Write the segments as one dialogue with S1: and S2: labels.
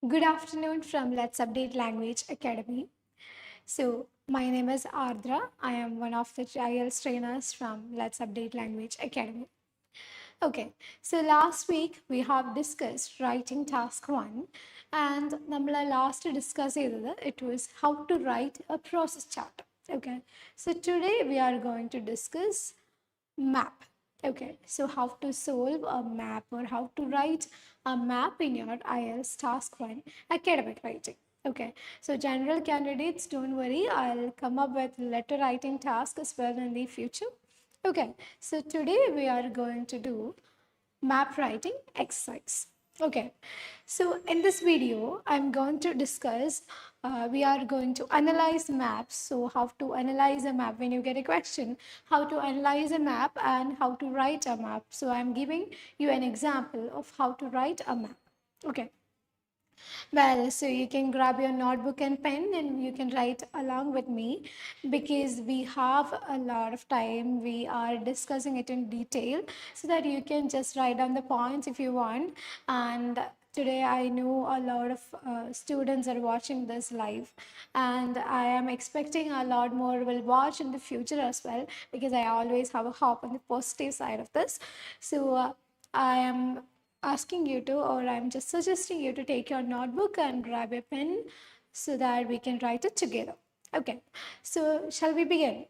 S1: Good afternoon from Let's Update Language Academy. So, my name is Ardra. I am one of the IELTS trainers from Let's Update Language Academy. Okay, so last week we have discussed writing task 1 and നമ്മൾ last discuss ചെയ്തത് it was how to write a process chart. Okay, so today we are going to discuss map. Okay, so how to solve a map or how to write a map in your IELTS task 1 academic writing. Okay, so general candidates, don't worry, I'll come up with letter writing task as well in the future. Okay, so today we are going to do map writing exercise. Okay, so in this video, I'm going to discuss, we are going to analyze maps. So how to analyze a map when you get a question, how to analyze a map and how to write a map. So I'm giving you an example of how to write a map. Okay. Well, so you can grab your notebook and pen and you can write along with me because we have a lot of time. We are discussing it in detail so that you can just write down the points if you want. And today I know a lot of students are watching this live and I am expecting a lot more will watch in the future as well because I always have a hope on the positive side of this. So I am asking you to, or I'm just suggesting you to take your notebook and grab a pen so that we can write it together. Okay, so shall we begin?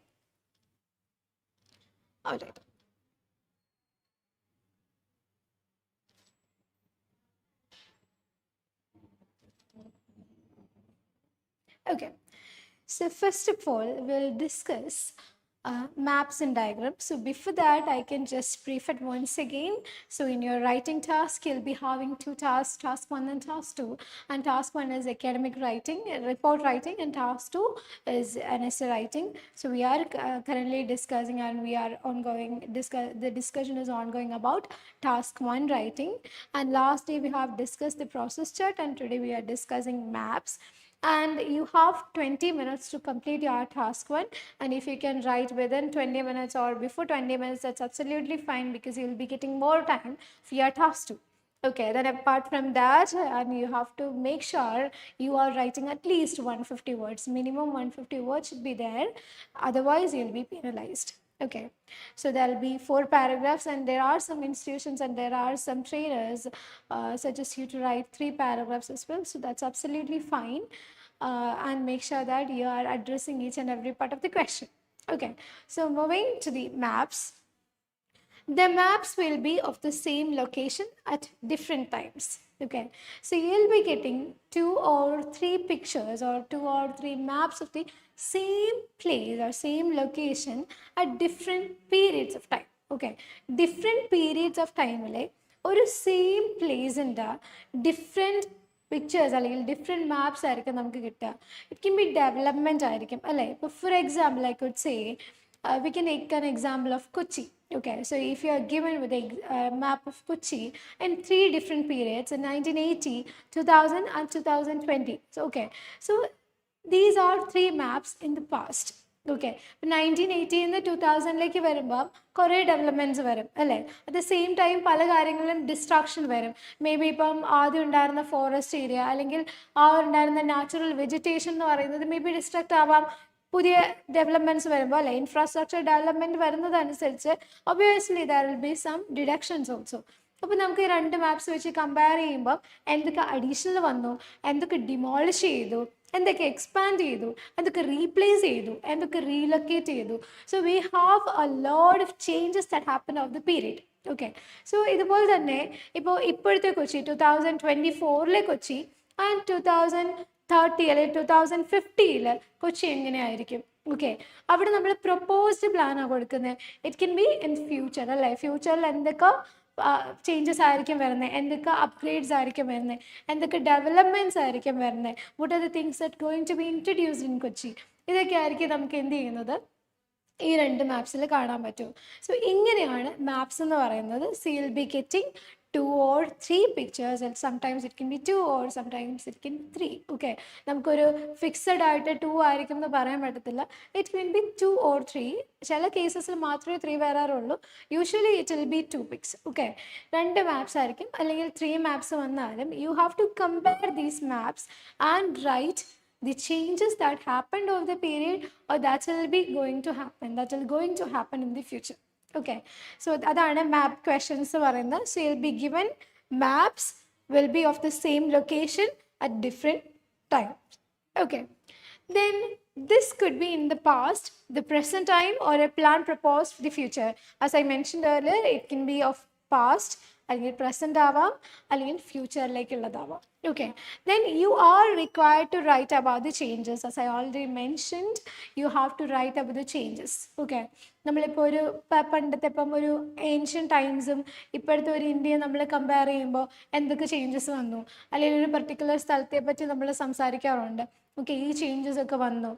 S1: All right. Okay, so first of all, we'll discuss maps and diagrams. So before that, I can just brief it once again. So in your writing task, you'll be having two tasks, task 1 and task 2. And task 1 is academic writing, report writing, and task 2 is an essay writing. So we are currently discussing and we are ongoing, the discussion is ongoing about task 1 writing. And last day we have discussed the process chart and today we are discussing maps. And you have 20 minutes to complete your task 1, and if you can write within 20 minutes or before 20 minutes, that's absolutely fine because you will be getting more time for your task 2. Okay, then apart from that, and you have to make sure you are writing at least 150 words, minimum 150 words should be there, otherwise you'll be penalized. Okay, so there'll be 4 paragraphs and there are some institutions and there are some trainers suggest you to write 3 paragraphs as well, so that's absolutely fine. And make sure that you are addressing each and every part of the question. Okay, so moving to the maps. The maps will be of the same location at different times. Okay, so you'll be getting 2 or 3 pictures or 2 or 3 maps of the same place or same location at different periods of time. Okay, different periods of time or same place in the different pictures അല്ലെങ്കിൽ different maps ആയിരിക്കും നമുക്ക് കിട്ടുക. It can be development ആയിരിക്കും അല്ലേ. ഇപ്പോൾ for example I could say we can take an example of Kochi. Okay, so if you are given with a map of Kochi in 3 different periods in 1980, 2000 and 2020. So, okay, so these are 3 maps in the past. Okay, ഇപ്പം 1980 2000 വരുമ്പോൾ കുറേ developments വരും അല്ലേ. At the same time പല കാര്യങ്ങളിലും distraction വരും. May be ഇപ്പം ആദ്യം ഉണ്ടായിരുന്ന ഫോറസ്റ്റ് ഏരിയ അല്ലെങ്കിൽ ആ ഉണ്ടായിരുന്ന നാച്ചുറൽ വെജിറ്റേഷൻ എന്ന് പറയുന്നത് മേ ബി ഡിസ്ട്രാക്ട് ആവാം പുതിയ ഡെവലപ്മെൻറ്റ്സ് വരുമ്പോൾ അല്ലേ. ഇൻഫ്രാസ്ട്രക്ചർ ഡെവലപ്മെൻറ്റ് വരുന്നതനുസരിച്ച് obviously there will be some deductions also. അപ്പോൾ നമുക്ക് ഈ 2 മാപ്സ് വെച്ച് കമ്പയർ ചെയ്യുമ്പോൾ എന്തൊക്കെ അഡീഷണൽ വന്നു, എന്തൊക്കെ ഡിമോളിഷ് ചെയ്തു, എന്തൊക്കെ എക്സ്പാൻഡ് ചെയ്തു, എന്തൊക്കെ റീപ്ലേസ് ചെയ്തു, എന്തൊക്കെ റീലൊക്കേറ്റ് ചെയ്തു. So we have a lot of changes that happen of the period. Okay, so ഇതുപോലെ തന്നെ ഇപ്പോഴത്തെ കൊച്ചി 2024 കൊച്ചി ആൻഡ് 2030 അല്ലെങ്കിൽ 2050 കൊച്ചി എങ്ങനെയായിരിക്കും. ഓക്കെ, അവിടെ നമ്മൾ പ്രൊപ്പോസ്ഡ് പ്ലാനാണ് കൊടുക്കുന്നത്. It can be in future അല്ലേ. ഫ്യൂച്ചറിൽ എന്തൊക്കെ ചേഞ്ചസ് ആയിരിക്കും വരുന്നത്, എന്തൊക്കെ അപ്ഗ്രേഡ്സ് ആയിരിക്കും വരുന്നത്, എന്തൊക്കെ ഡെവലപ്മെൻറ്റ്സ് ആയിരിക്കും വരുന്നത്, what are the things that going to be introduced in Kochi, ഇതൊക്കെ ആയിരിക്കും നമുക്ക് എന്ത് ചെയ്യുന്നത് ഈ 2 മാപ്സിൽ കാണാൻ പറ്റും. സോ ഇങ്ങനെയാണ് മാപ്സ് എന്ന് പറയുന്നത്. So you will be getting 2 or 3 pictures, and sometimes it can be 2 or sometimes it can be 3. Okay, നമുക്കൊരു ഫിക്സഡ് ആയിട്ട് 2 ആയിരിക്കും എന്ന് പറയാൻ പറ്റത്തില്ല. It will be 2 or 3. ചില കേസസിൽ മാത്രമേ 3 വരാറുള്ളൂ. Usually it will be 2 pics. Okay, 2 maps ആയിരിക്കും അല്ലെങ്കിൽ 3 മാപ്സ് വന്നാലും you have to compare these maps and write the changes that happened over the period or that will be going to happen in the future. Okay, so അതാണ് map questions പറയുന്നത്. So you'll be given maps will be of the same location at different times. Okay, then this could be in the past, the present time, or a plan proposed for the future. As I mentioned earlier, it can be of past, അല്ലെങ്കിൽ present ആവാം, അല്ലെങ്കിൽ ഫ്യൂച്ചറിലേക്കുള്ളതാവാം. Okay, then you are required to write about the changes. As I already mentioned, you have to write about the changes. Okay, നമ്മളിപ്പോൾ ഒരു പണ്ടത്തെ ഇപ്പം ഒരു ancient ടൈംസും ഇപ്പോഴത്തെ ഒരു ഇന്ത്യയെ നമ്മൾ കമ്പയർ ചെയ്യുമ്പോൾ എന്തൊക്കെ ചേഞ്ചസ് വന്നു, അല്ലെങ്കിൽ ഒരു പെർട്ടിക്കുലർ സ്ഥലത്തെ പറ്റി നമ്മൾ സംസാരിക്കാറുണ്ട്. ഓക്കെ, ഈ ചേഞ്ചസ് ഒക്കെ വന്നു.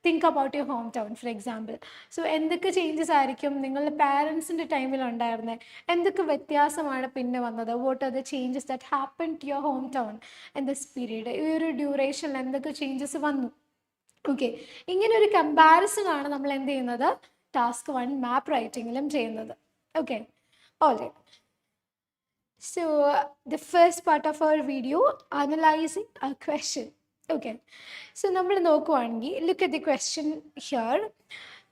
S1: Think about your home town for example. So എന്തൊക്കെ ചേഞ്ചസ് ആയിരിക്കും നിങ്ങളുടെ പാരൻസിൻ്റെ ടൈമിൽ ഉണ്ടായിരുന്നത്, എന്തൊക്കെ വ്യത്യാസമാണ് പിന്നെ വന്നത്, what are the changes that happen to your home town in this period, ഈ ഒരു ഡ്യൂറേഷനിൽ എന്തൊക്കെ ചേഞ്ചസ് വന്നു. ഓക്കെ, ഇങ്ങനെ ഒരു കമ്പാരിസൺ ആണ് നമ്മൾ എന്ത് ചെയ്യുന്നത്, ടാസ്ക് 1 മാപ്പ് റൈറ്റിങ്ങിലും ചെയ്യുന്നത്. Okay, alright. So the first part of our video, analyzing a question. Okay, so നമ്മൾ നോക്കുവാണെങ്കിൽ look at the question here.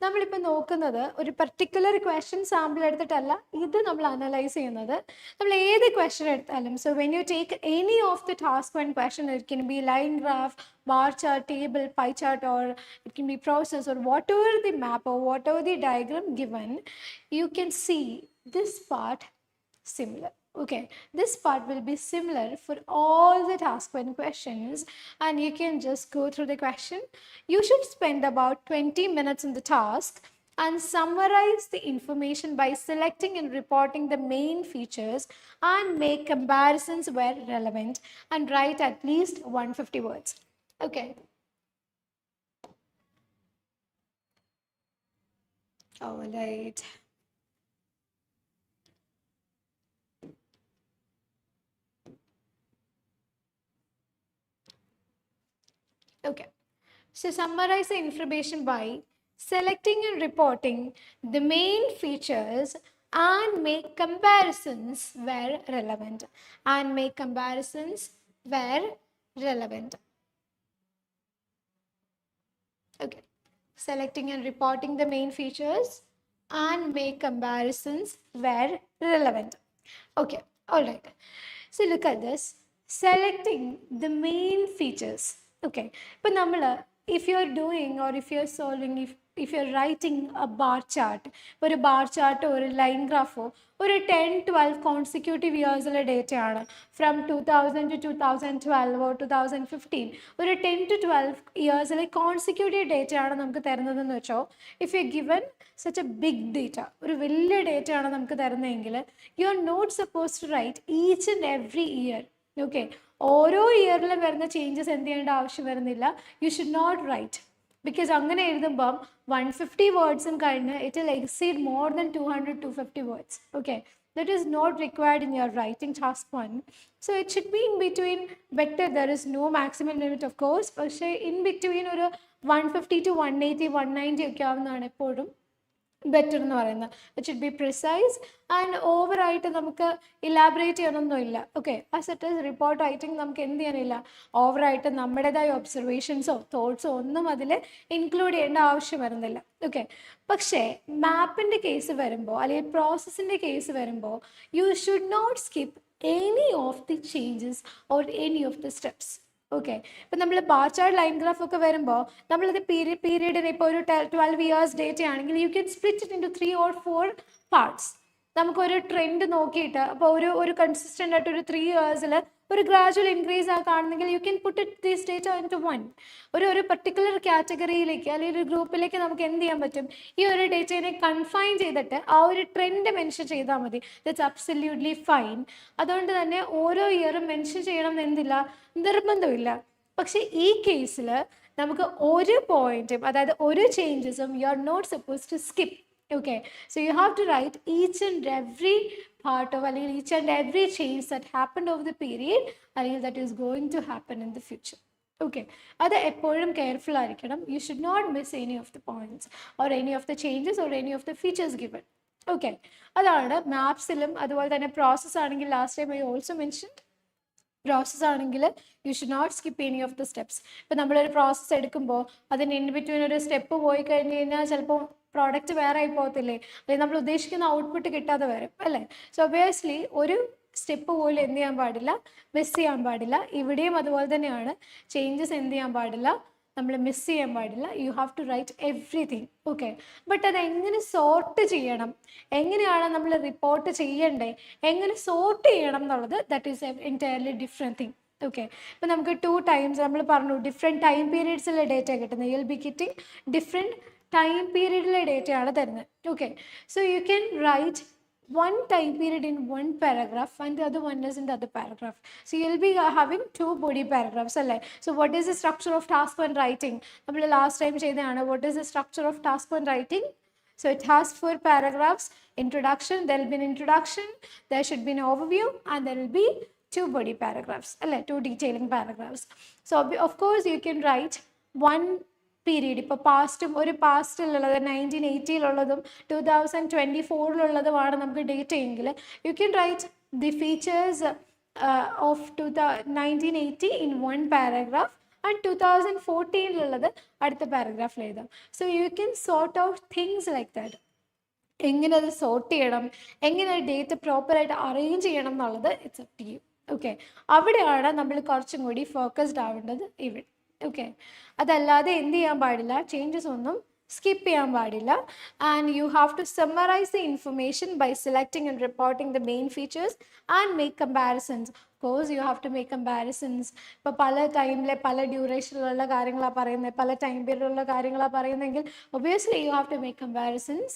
S1: നമ്മളിപ്പോൾ നോക്കുന്നത് ഒരു പർട്ടിക്കുലർ ക്വസ്റ്റ്യൻ സാമ്പിൾ എടുത്തിട്ടല്ല ഇത് നമ്മൾ അനലൈസ് ചെയ്യുന്നത്. നമ്മൾ ഏത് ക്വസ്റ്റ്യൻ എടുത്താലും, so when you take any of the task 1 question, it can B line graph, bar chart, table, pie chart, or it can be process, or whatever the map or whatever the diagram given, you can see this part similar. Okay, this part will be similar for all the task 1 questions, and you can just go through the question. You should spend about 20 minutes in the task and summarize the information by selecting and reporting the main features and make comparisons where relevant, and write at least 150 words. Okay, all right. Okay, so summarize the information by selecting and reporting the main features and make comparisons where relevant. Okay, selecting and reporting the main features and make comparisons where relevant. Okay, all right. So look at this, selecting the main features. Okay, but if you're doing or if you're solving, if you're writing a bar chart, or a bar chart or a line graph, or a 10-12 consecutive years data ആണ്, from 2000 to 2012 or 2015, ഒരു 10 to 12 years consecutive data ആണ് നമുക്ക് തരുന്നതെന്ന് വെച്ചോ. If you're given such a big data, ഒരു വലിയ data ആണ് നമുക്ക് തരുന്നതെങ്കിൽ, you are not supposed to write each and every year. Okay, ഓരോ ഇയറിലും വരുന്ന ചേഞ്ചസ് എന്ത് ചെയ്യേണ്ട ആവശ്യം വരുന്നില്ല. You should not write, because അങ്ങനെ എഴുതുമ്പം 150 വേർഡ്സും കഴിഞ്ഞ് it will exceed more than 200-250 words. Okay, that is not required in your writing task 1. So it should be in between. Better, there is no maximum limit of course, പക്ഷേ in between ഒരു 150 to 180, 190 ഒക്കെ ആവുന്നതാണ് എപ്പോഴും better എന്ന് പറയുന്നത്. It should be precise and ഓവറായിട്ട് നമുക്ക് elaborate ചെയ്യണമെന്നില്ല. Okay, as it is report writing നമുക്ക് എന്ത് ചെയ്യാനില്ല, ഓവറായിട്ട് നമ്മുടേതായ ഒബ്സർവേഷൻസോ തോട്ട്സോ ഒന്നും അതിൽ ഇൻക്ലൂഡ് ചെയ്യേണ്ട ആവശ്യം വരുന്നില്ല. ഓക്കെ, പക്ഷേ മാപ്പിൻ്റെ കേസ് വരുമ്പോൾ അല്ലെങ്കിൽ പ്രോസസ്സിൻ്റെ കേസ് വരുമ്പോൾ you should not skip any of the changes or any of the steps. Okay, ഇപ്പം നമ്മൾ ബാർ ചാർട്ട്, ലൈൻ ഗ്രാഫ് ഒക്കെ വരുമ്പോൾ നമ്മളത് പീരീഡിന് ഇപ്പോൾ ഒരു 12 years ഡേറ്റ ആണെങ്കിൽ you can split it into 3 or 4 parts. നമുക്കൊരു ട്രെൻഡ് നോക്കിയിട്ട് അപ്പോൾ ഒരു കൺസിസ്റ്റൻ്റ് ആയിട്ട് ഒരു 3 yearsൽ ഒരു ഗ്രാജുവൽ ഇൻക്രീസ് കാണുന്നെങ്കിൽ you can put it these data into 1. ഒരു പർട്ടിക്കുലർ കാറ്റഗറിയിലേക്ക് അല്ലെങ്കിൽ ഒരു ഗ്രൂപ്പിലേക്ക് നമുക്ക് എന്ത് ചെയ്യാൻ പറ്റും, ഈ ഒരു ഡേറ്റയെ കൺഫൈൻ ചെയ്തിട്ട് ആ ഒരു ട്രെൻഡ് മെൻഷൻ ചെയ്താൽ മതി. That's absolutely fine. അതുകൊണ്ട് തന്നെ ഓരോ ഇയറും മെൻഷൻ ചെയ്യണം എന്നില്ല, നിർബന്ധമില്ല. പക്ഷേ ഈ കേസിൽ നമുക്ക് ഒരു പോയിന്റും, അതായത് ഒരു ചേഞ്ചസും you are not suppose to skip. Okay, so you have to write each and every part of അല്ലെങ്കിൽ each and every change that happened over the period അല്ലെങ്കിൽ that is going to happen in the future. Okay, അത് എപ്പോഴും careful ആയിരിക്കണം. You should not miss any of the points or any of the changes or any of the features given. Okay, അതാണ് മാപ്സിലും. അതുപോലെ തന്നെ process ആണെങ്കിൽ last time I also mentioned process ആണെങ്കിൽ you should not skip any of the steps. ഇപ്പം നമ്മളൊരു process എടുക്കുമ്പോൾ അതിന് in between ഒരു സ്റ്റെപ്പ് പോയി കഴിഞ്ഞ് കഴിഞ്ഞാൽ ചിലപ്പോൾ പ്രോഡക്റ്റ് വേറെ ആയി പോകത്തില്ലേ, അല്ലെങ്കിൽ നമ്മൾ ഉദ്ദേശിക്കുന്ന ഔട്ട്പുട്ട് കിട്ടാതെ വരും അല്ലേ. സോ ഒബിയസ്ലി ഒരു സ്റ്റെപ്പ് പോലും എന്ത് ചെയ്യാൻ പാടില്ല, മിസ് ചെയ്യാൻ പാടില്ല. ഇവിടെയും അതുപോലെ തന്നെയാണ്. ചേഞ്ചസ് എന്ത് ചെയ്യാൻ പാടില്ല, നമ്മൾ മിസ് ചെയ്യാൻ പാടില്ല. You have to write everything. Okay, but അത് എങ്ങനെ സോർട്ട് ചെയ്യണം, എങ്ങനെയാണ് നമ്മൾ റിപ്പോർട്ട് ചെയ്യണ്ടേ, എങ്ങനെ സോർട്ട് ചെയ്യണം എന്നുള്ളത് that is entirely different thing. Okay, ഇപ്പം നമുക്ക് 2 ടൈംസ് നമ്മൾ പറഞ്ഞു ഡിഫറെൻറ്റ് ടൈം പീരീഡ്സിലെ ഡേറ്റ കിട്ടുന്നത്. You will be getting different time പീരീഡിലെ ഡേറ്റയാണ് തരുന്നത്. Okay, so you can write one time period in one paragraph and the other one is in the other paragraph. So you'll be having 2 body paragraphs. So what is the structure of task 1 writing? Last time cheyidana, what is the structure of task 1 writing? So it has 4 paragraphs. Introduction, there will be an introduction, there should be an overview, and there will be 2 body paragraphs, 2 detailing paragraphs. So of course you can write one period. ഇപ്പോൾ പാസ്റ്റും ഒരു പാസ്റ്റിലുള്ളത് 1980 2024 നമുക്ക് data എങ്കിൽ U can right the features of 1980 in 1 paragraph and 2014 അടുത്ത പാരഗ്രാഫിൽ എഴുതാം. So you can sort out things like that. എങ്ങനെ അത് sort ചെയ്യണം, എങ്ങനെ ഡേറ്റ പ്രോപ്പറായിട്ട് അറേഞ്ച് ചെയ്യണം എന്നുള്ളത് it's up to you. Okay, അവിടെയാണ് നമ്മൾ കുറച്ചും കൂടി ഫോക്കസ്ഡ് ആവേണ്ടത് ഇവിടെ. ഓക്കെ, അതല്ലാതെ എന്ത് ചെയ്യാൻ പാടില്ല, ചേഞ്ചസ് ഒന്നും skip ചെയ്യാൻ പാടില്ല. And you have to summarise the information by selecting and reporting the main features and make comparisons. Course you have to make comparisons. ഇപ്പോൾ പല ടൈമിലെ പല ഡ്യൂറേഷനിലുള്ള കാര്യങ്ങളാണ് പറയുന്നത്, പല ടൈം പീരീഡിലുള്ള കാര്യങ്ങളാണ് പറയുന്നതെങ്കിൽ obviously you have to make comparisons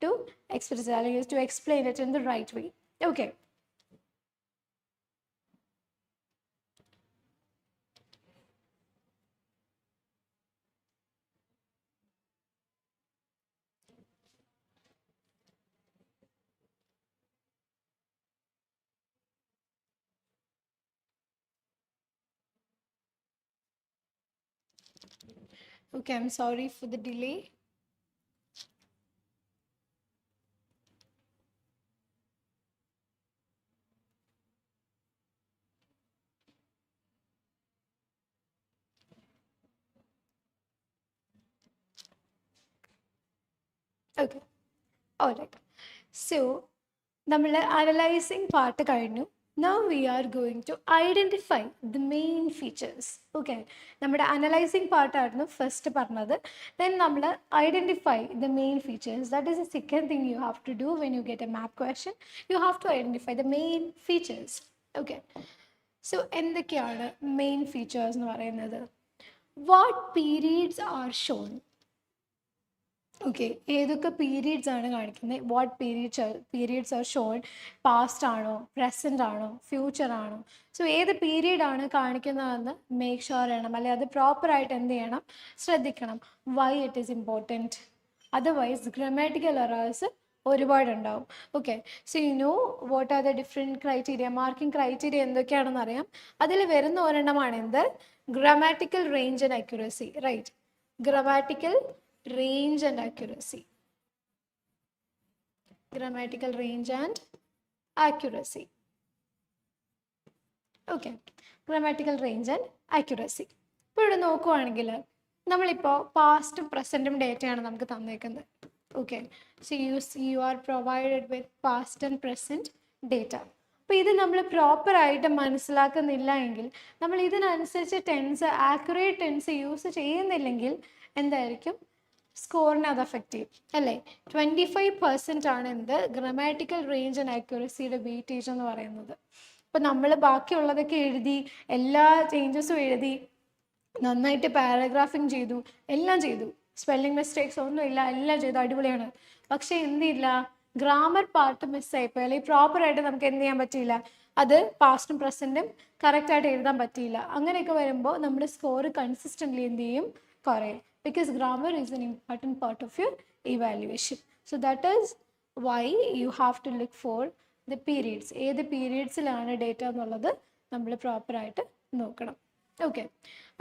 S1: to express അല്ലെങ്കിൽ to explain it in the right way. Okay, okay, I'm sorry for the delay. Okay, all right. So നമ്മൾ അനലൈസിങ് പാർട്ട് കഴിഞ്ഞു. Now we are going to identify the main features. Okay, നമ്മുടെ analysing പാർട്ടായിരുന്നു first പറഞ്ഞത്. Then നമ്മൾ identify the main features. That is the second thing you have to do when you get a map question. You have to identify the main features. Okay, so എന്തൊക്കെയാണ് main features എന്ന് പറയുന്നത്? What periods are shown? Okay, ഏതൊക്കെ periods ആണ് കാണിക്കുന്നത്? What periods are shown? Past ആണോ, present ആണോ, future ആണോ? So ഏത് പീരീഡാണ് കാണിക്കുന്നതെന്ന് മേക്ക് ഷുവർ ചെയ്യണം, അല്ലെങ്കിൽ അത് പ്രോപ്പറായിട്ട് എന്ത് ചെയ്യണം, ശ്രദ്ധിക്കണം. Why it is important. Otherwise grammatical errors ഒരുപാടുണ്ടാവും. Okay, so you know what are the different criteria, marking criteria എന്തൊക്കെയാണെന്ന് അറിയാം. അതിൽ വരുന്ന ഒരെണ്ണമാണ് എന്ത്? Grammatical range and accuracy. Right, grammatical range and accuracy. Grammatical range and accuracy. Okay, grammatical range and accuracy. ഇപ്പോൾ ഇവിടെ നോക്കുവാണെങ്കിൽ നമ്മളിപ്പോൾ പാസ്റ്റും പ്രസൻറ്റും ഡേറ്റയാണ് നമുക്ക് തന്നേക്കുന്നത്. Okay, so you are provided with past and present data. അപ്പോൾ ഇത് നമ്മൾ പ്രോപ്പറായിട്ട് മനസ്സിലാക്കുന്നില്ല എങ്കിൽ, നമ്മൾ ഇതിനനുസരിച്ച് ടെൻസ്, ആക്യുറേറ്റ് ടെൻസ് യൂസ് ചെയ്യുന്നില്ലെങ്കിൽ എന്തായിരിക്കും? സ്കോറിനെ അത് അഫക്റ്റ് ചെയ്യും അല്ലേ. 25% ആണ് എന്ത്? ഗ്രമാറ്റിക്കൽ റേഞ്ച് ആൻഡ് ആക്യുറസിയുടെ വെയിറ്റേജ് എന്ന് പറയുന്നത്. അപ്പോൾ നമ്മൾ ബാക്കിയുള്ളതൊക്കെ എഴുതി, എല്ലാ ചേഞ്ചസും എഴുതി, നന്നായിട്ട് പാരഗ്രാഫിങ് ചെയ്തു, എല്ലാം ചെയ്തു, സ്പെല്ലിംഗ് മിസ്റ്റേക്സ് ഒന്നുമില്ല, എല്ലാം ചെയ്തു, അടിപൊളിയാണ്. പക്ഷേ എന്തില്ല, ഗ്രാമർ പാർട്ട് മിസ്സായിപ്പോയി, അല്ലെങ്കിൽ പ്രോപ്പറായിട്ട് നമുക്ക് എന്ത് ചെയ്യാൻ പറ്റിയില്ല, അത് പാസ്റ്റും പ്രസൻറ്റും കറക്റ്റായിട്ട് എഴുതാൻ പറ്റിയില്ല. അങ്ങനെയൊക്കെ വരുമ്പോൾ നമ്മുടെ സ്കോർ കൺസിസ്റ്റൻ്റ്ലി എന്ത് ചെയ്യും? കുറയും. because grammar is an important part of your evaluation. So that is why you have to look for the periods. ഏത് പീരീഡ്സിലാണ് ഡേറ്റ എന്നുള്ളത് നമ്മൾ പ്രോപ്പറായിട്ട് നോക്കണം. ഓക്കെ,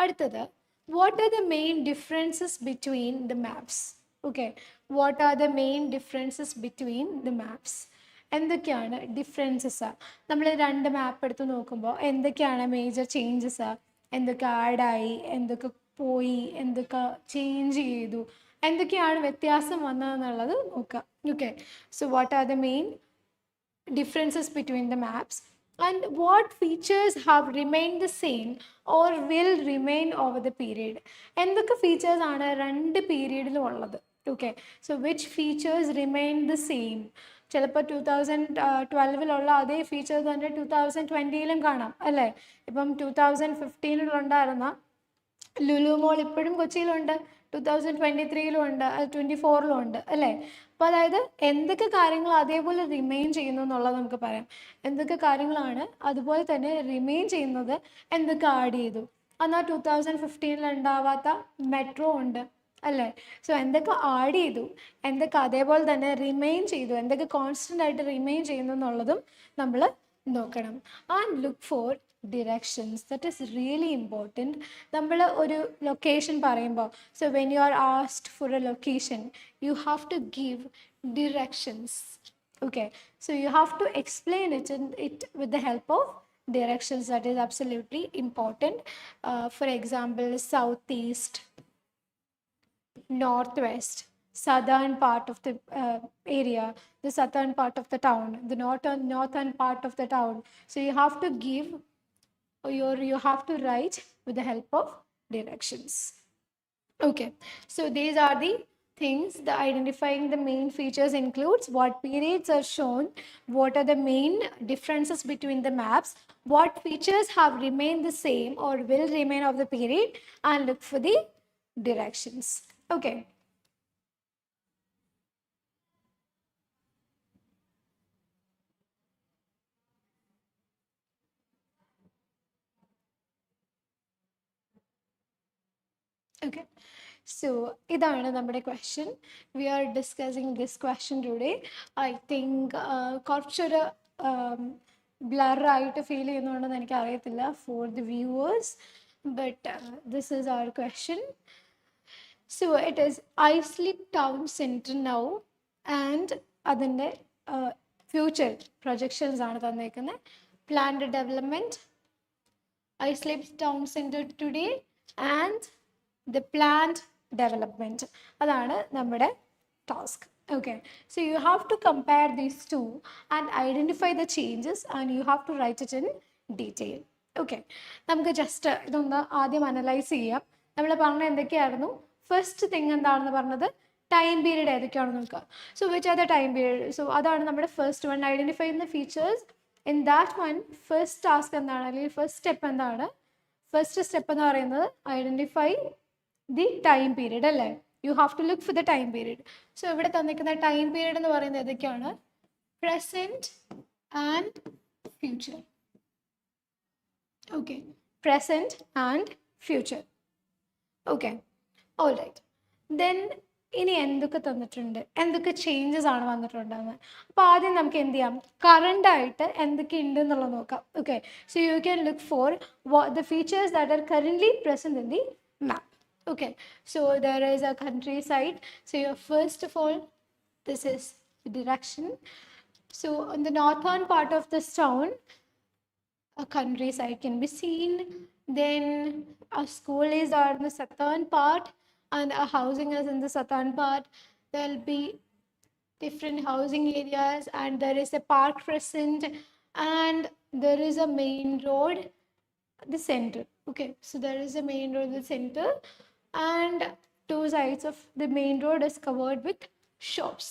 S1: അടുത്തത് what are the main differences between the maps? Okay, what are the main differences between the maps? എന്തൊക്കെയാണ് differences? നമ്മൾ രണ്ട് മാപ്പ് എടുത്ത് നോക്കുമ്പോൾ എന്തൊക്കെയാണ് മേജർ ചേഞ്ചസ്, എന്തൊക്കെ ആഡായി, എന്തൊക്കെ പോയി, എന്തൊക്കെ ചേഞ്ച് ചെയ്തു, എന്തൊക്കെയാണ് വ്യത്യാസം വന്നതെന്നുള്ളത് നോക്കാം. Okay, so what are the main differences between the maps and what features have remained the same or will remain over the period. എന്തൊക്കെ ഫീച്ചേഴ്സ് ആണ് രണ്ട് പീരീഡിലും ഉള്ളത്? Okay, so which features remain the same? ചിലപ്പോൾ 2012 അതേ features തന്നെ 2020 കാണാം അല്ലേ? ഇപ്പം 2015 ലുലു മോൾ ഇപ്പോഴും കൊച്ചിയിലുണ്ട്, 2023 ഉണ്ട്, 2024 ഉണ്ട് അല്ലേ? അപ്പോൾ അതായത് എന്തൊക്കെ കാര്യങ്ങൾ അതേപോലെ റിമെയിൻ ചെയ്യുന്നു എന്നുള്ളത് നമുക്ക് പറയാം. എന്തൊക്കെ കാര്യങ്ങളാണ് അതുപോലെ തന്നെ റിമെയിൻ ചെയ്യുന്നത്, എന്തൊക്കെ ആഡ് ചെയ്തു. എന്നാൽ 2015 ഉണ്ടാവാത്ത മെട്രോ ഉണ്ട് അല്ലേ? സോ എന്തൊക്കെ ആഡ് ചെയ്തു, എന്തൊക്കെ അതേപോലെ തന്നെ റിമെയിൻ ചെയ്തു, എന്തൊക്കെ കോൺസ്റ്റൻ്റ് ആയിട്ട് റിമെയിൻ ചെയ്യുന്നു എന്നുള്ളതും നമ്മൾ നോക്കണം. And look for directions. That is really important. നമ്മൾ ഒരു ലൊക്കേഷൻ പറയുമ്പോൾ, so when you are asked for a location, you have to give directions. Okay, so you have to explain it with the help of directions. That is absolutely important. For example, southeast, northwest, southern part of the area, the southern part of the town, the northern part of the town. So you have to give, you have to write with the help of directions. Okay, so these are the things. The identifying the main features includes what periods are shown, what are the main differences between the maps, what features have remained the same or will remain of the period, and look for the directions. Okay, okay, so ഇതാണ് നമ്മുടെ question. We are discussing this question today. I think കുറച്ചൊരു blur ആയിട്ട് feel ചെയ്യുന്നുണ്ടെന്ന് എനിക്ക് അറിയത്തില്ല for the viewers, but this is our question. So it is Islip Town Center now and അതിൻ്റെ future projections ആണ് തന്നേക്കുന്നത്. Planned development, Islip Town Center today and the planned development. അതാണ് നമ്മുടെ task. Okay, so you have to compare these two and identify the changes and you have to write it in detail. Okay, നമുക്ക് just ഇതൊന്ന് ആദ്യം analyse ചെയ്യാം. നമ്മൾ പറഞ്ഞ എന്തൊക്കെയായിരുന്നു? First thing എന്താണെന്ന് പറഞ്ഞത് ടൈം പീരീഡ് ഏതൊക്കെയാണെന്ന് നോക്കുക. So which are the time period? So അതാണ് നമ്മുടെ first one, identify the features. In that one first task എന്താണ്, അല്ലെങ്കിൽ ഫസ്റ്റ് സ്റ്റെപ്പ് എന്താണ്? ഫസ്റ്റ് സ്റ്റെപ്പ് എന്ന് പറയുന്നത് ഐഡൻറ്റിഫൈ ദി ടൈം പീരീഡ് അല്ലേ? You have to look for the time period. So ഇവിടെ തന്നിരിക്കുന്ന ടൈം പീരീഡ് എന്ന് പറയുന്നത് ഏതൊക്കെയാണ്? Present and future. Okay, present and future. Okay, all right. Then ഇനി എന്തൊക്കെ തന്നിട്ടുണ്ട്, എന്തൊക്കെ ചേഞ്ചസ് ആണ് വന്നിട്ടുണ്ടെന്ന്. അപ്പോൾ ആദ്യം നമുക്ക് എന്ത് ചെയ്യാം, കറണ്ട് ആയിട്ട് എന്തൊക്കെ ഉണ്ട് എന്നുള്ളത് നോക്കാം. Okay, so you can look for the features that are currently present in the map. Okay, so there is a countryside. So your first of all, this is the direction. So on the northern part of this town, a countryside can be seen. Then a school is on the southern part and a housing is in the southern part. There will be different housing areas and there is a park present and there is a main road at the center. Okay, so there is a main road at the center and two sides of the main road is covered with shops.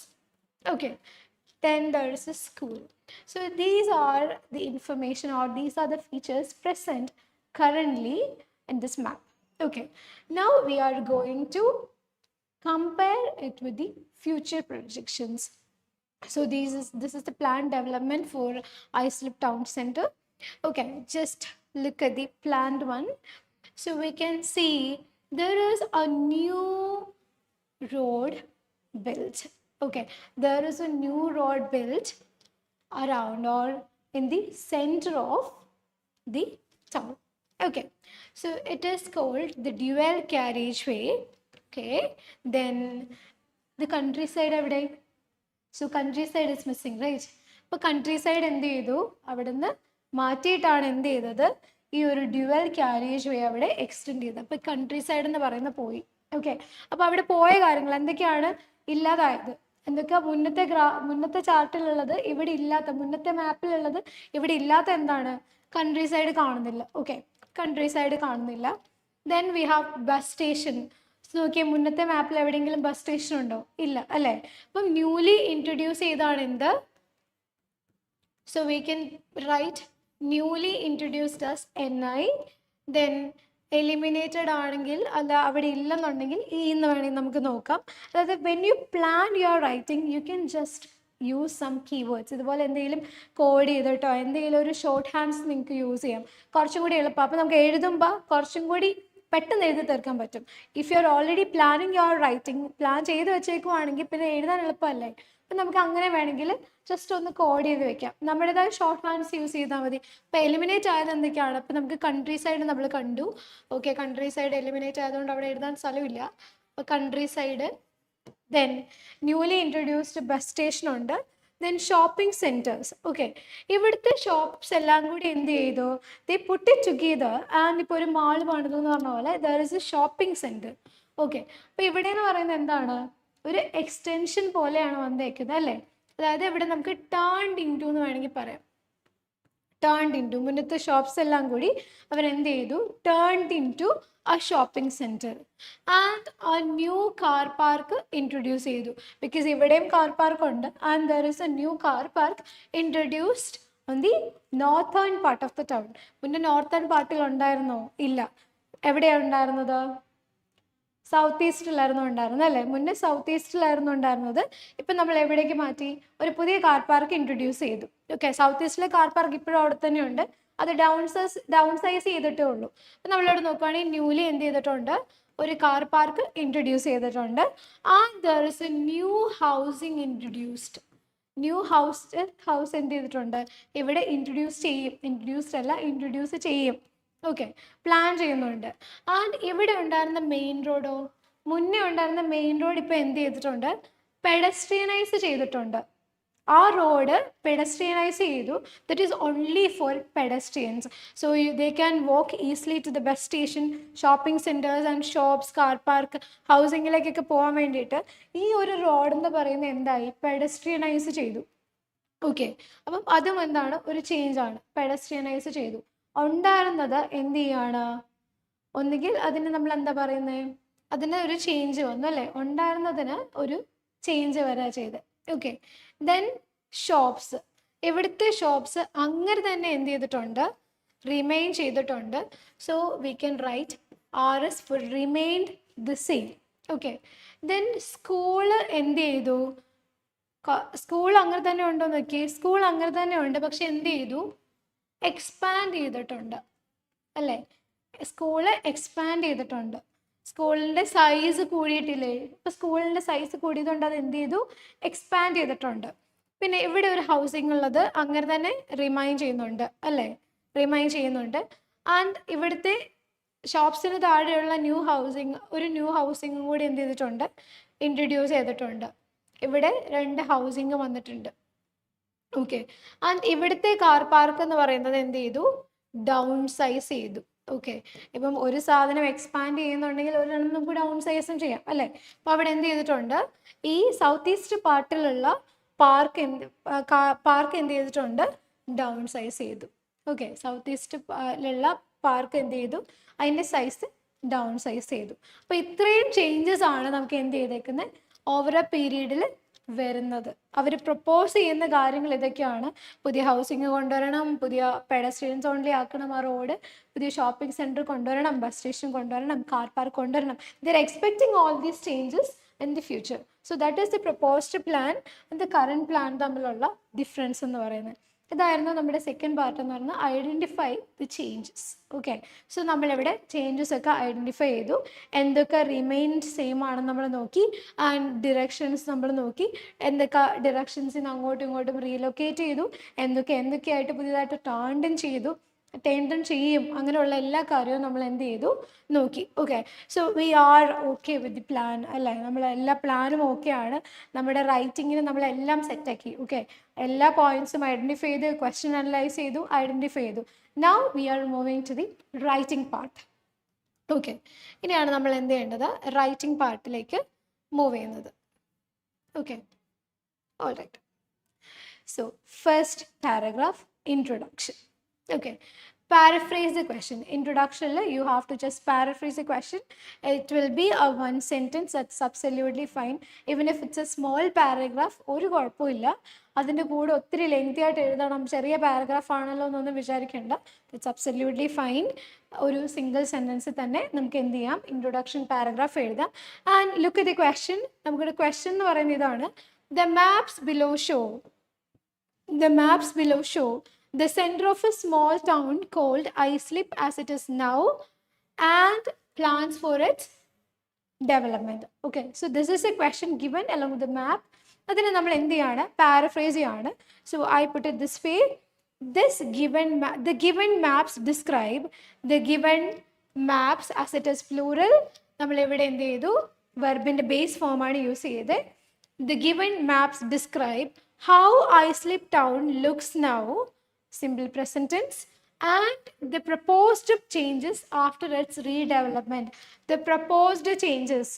S1: Okay, then there is a school. So these are the information or these are the features present currently in this map. Okay, now we are going to compare it with the future projections. So this is the planned development for Islip Town Center. Okay, just look at the planned one. So we can see there is a new road built. Okay, there is a new road built around or in the center of the town. Okay, so it is called the dual carriageway. Okay, then the countryside എവിടെ? So countryside is missing right. അപ്പോൾ countryside എന്ത് ചെയ്തു? അവിടുന്ന് മാറ്റിയിട്ടാണ് എന്ത് ചെയ്തത്? ഈ ഒരു dual carriage വേ അവിടെ എക്സ്റ്റെൻഡ് ചെയ്തത്. അപ്പോൾ കൺട്രി സൈഡ് എന്ന് പറയുന്ന പോയി. ഓക്കെ, അപ്പോൾ അവിടെ പോയ കാര്യങ്ങൾ എന്തൊക്കെയാണ് ഇല്ലാതായത്? എന്തൊക്കെയാ മുന്നത്തെ ചാർട്ടിലുള്ളത് ഇവിടെ ഇല്ലാത്ത, മുന്നത്തെ മാപ്പിലുള്ളത് ഇവിടെ ഇല്ലാത്ത എന്താണ്? കൺട്രി സൈഡ് കാണുന്നില്ല. ഓക്കെ, കൺട്രി സൈഡ് കാണുന്നില്ല. Then we have bus station. നോക്കിയാൽ മുന്നത്തെ മാപ്പിൽ എവിടെയെങ്കിലും ബസ് സ്റ്റേഷൻ ഉണ്ടോ? ഇല്ല അല്ലേ? അപ്പം ന്യൂലി ഇൻട്രൊഡ്യൂസ് ചെയ്താണ് എന്ത്? So we can write newly introduced as NI. Then eliminated ആണെങ്കിൽ അല്ല അവിടെ ഇല്ലെന്നുണ്ടെങ്കിൽ ഈ എന്ന് വേണമെങ്കിൽ നമുക്ക് നോക്കാം. അതായത് when you plan your writing you can just use some keywords. ഇതുപോലെ എന്തെങ്കിലും കോഡ് ചെയ്തിട്ടോ എന്തെങ്കിലും ഒരു ഷോർട്ട് ഹാൻഡ്സ് നിങ്ങൾക്ക് യൂസ് ചെയ്യാം, കുറച്ചും കൂടി എളുപ്പം. അപ്പോൾ നമുക്ക് എഴുതുമ്പോൾ കുറച്ചും കൂടി പെട്ടെന്ന് എഴുതി തീർക്കാൻ പറ്റും. If you are already planning your writing, plan ചെയ്ത് വെച്ചേക്കുവാണെങ്കിൽ പിന്നെ എഴുതാൻ എളുപ്പമല്ലേ? അപ്പം നമുക്ക് അങ്ങനെ വേണമെങ്കിൽ ജസ്റ്റ് ഒന്ന് കോഡ് ചെയ്ത് വെക്കാം, നമ്മുടേതായ ഷോർട്ട് ഹാൻഡ്സ് യൂസ് ചെയ്താൽ മതി. അപ്പോൾ എലിമിനേറ്റ് ആയത് എന്തൊക്കെയാണ്? അപ്പം നമുക്ക് കൺട്രി സൈഡ് നമ്മൾ കണ്ടു. ഓക്കെ, കൺട്രി സൈഡ് എലിമിനേറ്റ് ആയതുകൊണ്ട് അവിടെ എഴുതാൻ സ്ഥലമില്ല. അപ്പോൾ countryside. Then newly introduced bus station ഉണ്ട്. Then shopping centres. ഓക്കെ, ഇവിടുത്തെ ഷോപ്സ് എല്ലാം കൂടി എന്ത് ചെയ്തു? They put it together and ഇപ്പോൾ ഒരു മാൾ പണിതു എന്ന് പറഞ്ഞ പോലെ there is a shopping centre. Okay, അപ്പോൾ ഇവിടെ എന്ന് പറയുന്നത് എന്താണ്? ഒരു എക്സ്റ്റൻഷൻ പോലെയാണ് വന്നേക്കുന്നത് അല്ലേ? അതായത് ഇവിടെ നമുക്ക് ടേൺഡ് ഇൻടു എന്ന് വേണമെങ്കിൽ പറയാം. ടേൺഡ് ഇൻടു, മുന്നത്തെ ഷോപ്സ് എല്ലാം കൂടി അവരെന്ത് ചെയ്തു? Turned into a shopping center and a new car park introduce ചെയ്തു. because ഇവിടെയും കാർ പാർക്ക് ഉണ്ട് and there is a new car park introduced on the northern part of the town. മുന്നേ northern പാർട്ടിൽ ഉണ്ടായിരുന്നോ? ഇല്ല. എവിടെയാണ് ഉണ്ടായിരുന്നത്? സൗത്ത് ഈസ്റ്റിലായിരുന്നു ഉണ്ടായിരുന്നത് അല്ലേ? മുന്നേ സൗത്ത് ഈസ്റ്റിലായിരുന്നു ഉണ്ടായിരുന്നത്. ഇപ്പം നമ്മൾ എവിടേക്ക് മാറ്റി? ഒരു പുതിയ കാർ പാർക്ക് ഇൻട്രൊഡ്യൂസ് ചെയ്തു. ഓക്കെ, സൗത്ത് ഈസ്റ്റിലെ കാർ പാർക്ക് ഇപ്പോഴും അവിടെ തന്നെ ഉണ്ട്, അത് ഡൗൺ സൈസ് ചെയ്തിട്ടേ ഉള്ളൂ. അപ്പം നമ്മളിവിടെ നോക്കുകയാണെങ്കിൽ ന്യൂലി എന്ത് ചെയ്തിട്ടുണ്ട്? ഒരു കാർ പാർക്ക് ഇൻട്രൊഡ്യൂസ് ചെയ്തിട്ടുണ്ട്. And there is A new housing introduced. New house എന്ത് ചെയ്തിട്ടുണ്ട്? ഇവിടെ ഇൻട്രൊഡ്യൂസ് ചെയ്യും. ഓക്കെ, പ്ലാൻ ചെയ്യുന്നുണ്ട്. ആൻഡ് ഇവിടെ ഉണ്ടായിരുന്ന മെയിൻ റോഡോ? മുന്നേ ഉണ്ടായിരുന്ന മെയിൻ റോഡ് ഇപ്പോൾ എന്ത് ചെയ്തിട്ടുണ്ട്? പെഡസ്ട്രിയനൈസ് ചെയ്തിട്ടുണ്ട്. ആ റോഡ് പെഡസ്ട്രിയനൈസ് ചെയ്തു. That is only for pedestrians. So they can walk easily to the bus station, shopping centres and shops, car park, ഹൗസിങ്ങിലേക്കൊക്കെ പോകാൻ വേണ്ടിയിട്ട് ഈ ഒരു റോഡ് എന്ന് പറയുന്നത് എന്തായി? പെഡസ്ട്രിയനൈസ് ചെയ്തു. ഓക്കെ, അപ്പം അതും എന്താണ്? ഒരു ചേഞ്ച് ആണ്. പെഡസ്ട്രിയനൈസ് ചെയ്തു. ഉണ്ടായിരുന്നത് എന്ത് ചെയ്യാണ്? ഒന്നുകിൽ അതിന് നമ്മൾ എന്താ പറയുന്നത്? അതിന് ഒരു ചേഞ്ച് വന്നു അല്ലേ? ഉണ്ടായിരുന്നതിന് ഒരു ചേഞ്ച് വരാ ചെയ്ത്. Okay, then shops. ഇവിടുത്തെ ഷോപ്സ് അങ്ങനെ തന്നെ എന്ത് ചെയ്തിട്ടുണ്ട്? റിമെയിൻ ചെയ്തിട്ടുണ്ട്. So we can write RS for remained the same. Okay, then school എന്ത് ചെയ്തു? സ്കൂൾ അങ്ങനെ തന്നെ ഉണ്ടോ നോക്കി? സ്കൂൾ അങ്ങനെ തന്നെ ഉണ്ട്, പക്ഷെ എന്ത് ചെയ്തു? എക്സ്പാൻഡ് ചെയ്തിട്ടുണ്ട് അല്ലേ? സ്കൂള് എക്സ്പാൻഡ് ചെയ്തിട്ടുണ്ട്. സ്കൂളിൻ്റെ സൈസ് കൂടിയിട്ടില്ലേ? ഇപ്പോൾ സ്കൂളിൻ്റെ സൈസ് കൂടിയതുകൊണ്ട് അത് എന്ത് ചെയ്തു? എക്സ്പാൻഡ് ചെയ്തിട്ടുണ്ട്. പിന്നെ ഇവിടെ ഒരു ഹൗസിംഗ് ഉള്ളത് അങ്ങനെ തന്നെ റിമൈൻ ചെയ്യുന്നുണ്ട് അല്ലേ? റിമൈൻ ചെയ്യുന്നുണ്ട്. ആൻഡ് ഇവിടുത്തെ ഷോപ്സിന് താഴെയുള്ള ഒരു ന്യൂ ഹൗസിംഗും കൂടി എന്ത് ചെയ്തിട്ടുണ്ട്? ഇൻട്രൊഡ്യൂസ് ചെയ്തിട്ടുണ്ട്. ഇവിടെ 2 ഹൗസിംഗ് വന്നിട്ടുണ്ട്. ഓക്കെ, ആൻഡ് ഇവിടുത്തെ കാർ പാർക്ക് എന്ന് പറയുന്നത് എന്ത് ചെയ്തു? ഡൗൺ സൈസ് ചെയ്തു. ഓക്കെ, ഇപ്പം ഒരു സാധനം എക്സ്പാൻഡ് ചെയ്യുന്നുണ്ടെങ്കിൽ ഒരെണ്ണം നമുക്ക് ഡൗൺ സൈസും ചെയ്യാം അല്ലേ? അപ്പോൾ അവിടെ എന്ത് ചെയ്തിട്ടുണ്ട്? ഈ സൗത്ത് ഈസ്റ്റ് പാർട്ടിലുള്ള പാർക്ക് എന്ത് ചെയ്തിട്ടുണ്ട്? ഡൗൺ സൈസ് ചെയ്തു. ഓക്കെ, സൗത്ത് ഈസ്റ്റിലുള്ള പാർക്ക് എന്ത് ചെയ്തു? അതിൻ്റെ സൈസ് ഡൗൺ സൈസ് ചെയ്തു. അപ്പോൾ ഇത്രയും ചേഞ്ചസ് ആണ് നമുക്ക് എന്ത് ചെയ്തേക്കുന്നത്? ഓവർ എ പീരീഡിൽ വരുന്നത്. അവർ പ്രപ്പോസ് ചെയ്യുന്ന കാര്യങ്ങൾ ഇതൊക്കെയാണ്. പുതിയ ഹൗസിംഗ് കൊണ്ടുവരണം, പുതിയ പെഡസ്ട്രിയൻസ് ഓൺലി ആക്കണം ആ റോഡ്, പുതിയ ഷോപ്പിംഗ് സെൻറ്റർ കൊണ്ടുവരണം, ബസ് സ്റ്റേഷൻ കൊണ്ടുവരണം, കാർ പാർക്ക് കൊണ്ടുവരണം. They are expecting all these changes in the future. So that is the proposed plan and the current plan തമ്മിലുള്ള ഡിഫറൻസ് എന്ന് പറയുന്നത്. ഇതായിരുന്നു നമ്മുടെ സെക്കൻഡ് പാർട്ട് എന്ന് പറഞ്ഞാൽ identify the changes. Okay, so നമ്മളിവിടെ ചേഞ്ചസ് ഒക്കെ ഐഡൻറ്റിഫൈ ചെയ്തു. എന്തൊക്കെ റിമെയിൻഡ് സെയിം ആണെന്ന് നമ്മൾ നോക്കി, ആൻഡ് ഡിറക്ഷൻസ് നമ്മൾ നോക്കി. എന്തൊക്കെ ഡിറക്ഷൻസിന് അങ്ങോട്ടും ഇങ്ങോട്ടും റീലൊക്കേറ്റ് ചെയ്തു, എന്തൊക്കെയായിട്ട് പുതിയതായിട്ട് ടേൺ ചെയ്തു, ചെയ്യും, അങ്ങനെയുള്ള എല്ലാ കാര്യവും നമ്മൾ എന്ത് ചെയ്തു നോക്കി. Okay, so we are okay with the plan അല്ലേ? നമ്മളെല്ലാ പ്ലാനും ഓക്കെ ആണ്. നമ്മുടെ റൈറ്റിങ്ങിന് നമ്മളെല്ലാം സെറ്റാക്കി. ഓക്കെ, എല്ലാ പോയിന്റ്സും ഐഡൻറ്റിഫൈ ചെയ്ത്, ക്വസ്റ്റ്യൻ അനലൈസ് ചെയ്തു, ഐഡൻറ്റിഫൈ ചെയ്തു. Now we are moving to the writing part. Okay, ഇനിയാണ് നമ്മൾ എന്ത് ചെയ്യേണ്ടത്? റൈറ്റിംഗ് പാർട്ടിലേക്ക് മൂവ് ചെയ്യുന്നത്. Okay, all right. So first paragraph, introduction. Okay, paraphrase the question. Introduction, you have to just paraphrase the question. It will be a one sentence. That's absolutely fine. Even if it's a small paragraph, ഒരു കുഴപ്പമില്ല. അതിൻ്റെ കൂടെ ഒത്തിരി lengthy ആയിട്ട് എഴുതണം, ചെറിയ paragraph ആണല്ലോ എന്നൊന്നും വിചാരിക്കേണ്ട. It's absolutely fine. ഒരു സിംഗിൾ സെൻറ്റൻസിൽ തന്നെ നമുക്ക് എന്ത് ചെയ്യാം? ഇൻട്രൊഡക്ഷൻ പാരഗ്രാഫ് എഴുതാം. And look at the question. നമുക്കൊരു ക്വസ്റ്റ്യൻ എന്ന് പറയുന്നത് ഇതാണ്: The maps below show the center of a small town called Islip as it is now and plans for its development. Okay, so this is a question given along with the map. അതിനെ നമ്മൾ എന്ത് ചെയ്യാണ്? Paraphrase ചെയ്യാണ്. So I put it this way: the given maps describe the given maps as it is plural. നമ്മൾ ഇവിടെ എന്ത് ചെയ്തു? വെർബിൻ്റെ base ഫോമാണ് യൂസ് ചെയ്ത്. The given maps describe how Islip town looks now, simple present tense, and the proposed changes after its redevelopment. The proposed changes.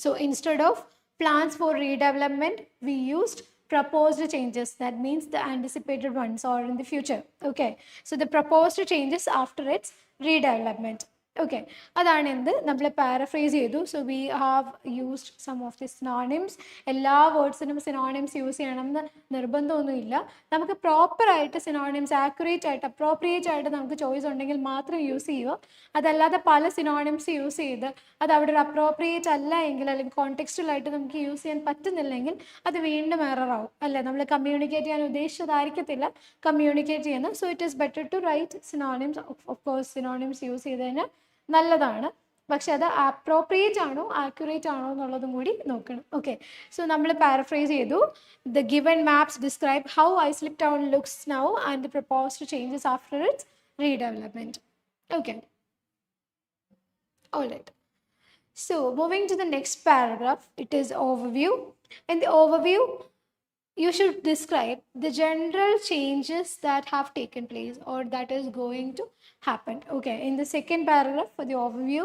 S1: So instead of plans for redevelopment, we used proposed changes. That means the anticipated ones or in the future. Okay, so the proposed changes after its redevelopment. Okay, അതാണ് എന്ത് നമ്മൾ paraphrase ചെയ്തു. So we have used some of the synonyms. എല്ലാ വേർഡ്സിനും synonyms use ചെയ്യണം എന്ന് നിർബന്ധമൊന്നുമില്ല. നമുക്ക് പ്രോപ്പറായിട്ട് സിനോണിംസ് ആക്യുറേറ്റ് ആയിട്ട് അപ്രോപ്രിയേറ്റ് ആയിട്ട് നമുക്ക് ചോയ്സ് ഉണ്ടെങ്കിൽ മാത്രം യൂസ് ചെയ്യുക. അതല്ലാതെ പല സിനോണിംസ് യൂസ് ചെയ്ത് അത് അവിടെ ഒരു അപ്രോപ്രിയേറ്റ് അല്ല എങ്കിൽ, അല്ലെങ്കിൽ കോണ്ടെക്സ്റ്റുവലായിട്ട് നമുക്ക് യൂസ് ചെയ്യാൻ പറ്റുന്നില്ലെങ്കിൽ അത് വീണ്ടും എററാവും അല്ലേ? നമ്മൾ കമ്മ്യൂണിക്കേറ്റ് ചെയ്യാൻ ഉദ്ദേശിച്ചതായിരിക്കത്തില്ല കമ്മ്യൂണിക്കേറ്റ് ചെയ്യുന്നത്. So it is better to write synonyms. Of course synonyms use ചെയ്തതിന് നല്ലതാണ്, പക്ഷെ അത് അപ്രോപ്രിയേറ്റ് ആണോ ആക്യുറേറ്റ് ആണോ എന്നുള്ളതും കൂടി നോക്കണം. ഓക്കെ, സോ നമ്മൾ പാരഫ്രൈസ് ചെയ്തു. The given maps describe how Islip town looks now and the proposed changes after its redevelopment. Okay, all right. So moving to the next paragraph, it is overview. In the overview, you should describe the general changes that have taken place or that is going to happen. Okay, in the second paragraph for the overview,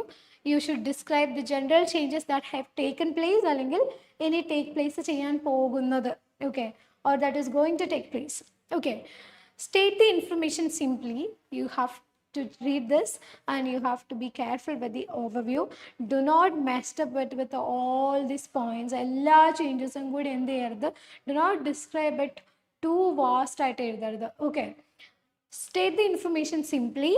S1: you should describe the general changes that have taken place അല്ലെങ്കിൽ any take place ചെയ്യാൻ പോകുന്നത്. Okay, or that is going to take place. Okay, state the information simply. You have to read this and you have to be careful with the overview. Do not mess up with all these points. എല്ലാ ചേഞ്ചസും കൂടി എന്ത് ചെയ്യരുത്? Do not describe it too vast ആയിട്ട് എഴുതരുത്. Okay, state the information simply.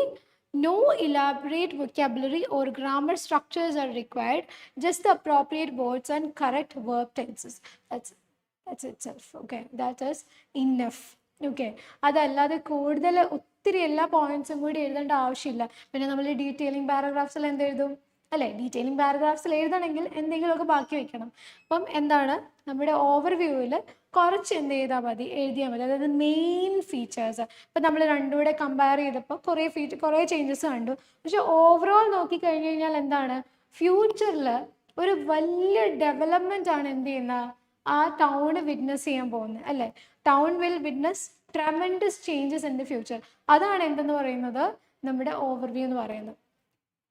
S1: No elaborate vocabulary or grammar structures are required. Just the appropriate words and correct verb tenses. That's itself. Okay, that is enough. Okay, അതല്ലാതെ കൂടുതൽ ഒത്തിരി എല്ലാ പോയിന്റ്സും കൂടി എഴുതേണ്ട ആവശ്യമില്ല. പിന്നെ നമ്മൾ ഡീറ്റെയിലിംഗ് പാരഗ്രാഫ്സിൽ എന്ത് എഴുതും അല്ലേ? ഡീറ്റെയിലിംഗ് പാരഗ്രാഫ്സിൽ എഴുതണമെങ്കിൽ എന്തെങ്കിലുമൊക്കെ ബാക്കി വെക്കണം. അപ്പം എന്താണ് നമ്മുടെ ഓവർവ്യൂവിൽ കുറച്ച് എന്ത് ചെയ്താൽ മതി? എഴുതിയാൽ മതി. അതായത് മെയിൻ ഫീച്ചേഴ്സ്. ഇപ്പം നമ്മൾ രണ്ടും കൂടെ കമ്പയർ ചെയ്തപ്പോൾ കുറേ ചേഞ്ചസ് കണ്ടു. പക്ഷെ ഓവറോൾ നോക്കിക്കഴിഞ്ഞ് കഴിഞ്ഞാൽ എന്താണ്? ഫ്യൂച്ചറിൽ ഒരു വലിയ ഡെവലപ്മെൻ്റ് ആണ് എന്ത് ചെയ്യുന്നത്? ആ ടൗണ് വിറ്റ്നസ് ചെയ്യാൻ പോകുന്നത് അല്ലേ? Town will witness tremendous changes in the future. അതാണ് എന്തെന്ന് പറയുന്നത്? നമ്മുടെ ഓവർവ്യൂ എന്ന് പറയുന്നത്.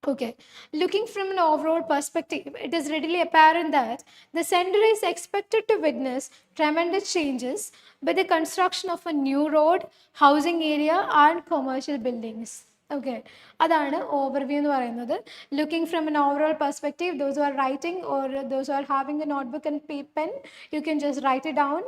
S1: Okay, looking from an overall perspective, it is readily apparent that the center is expected to witness tremendous changes by the construction of a new road, housing area and commercial buildings. Okay, അതാണ് overview എന്ന് പറയുന്നത്. Looking from N overall perspective, those who are writing or those who are having A notebook and pen, you can just write it down.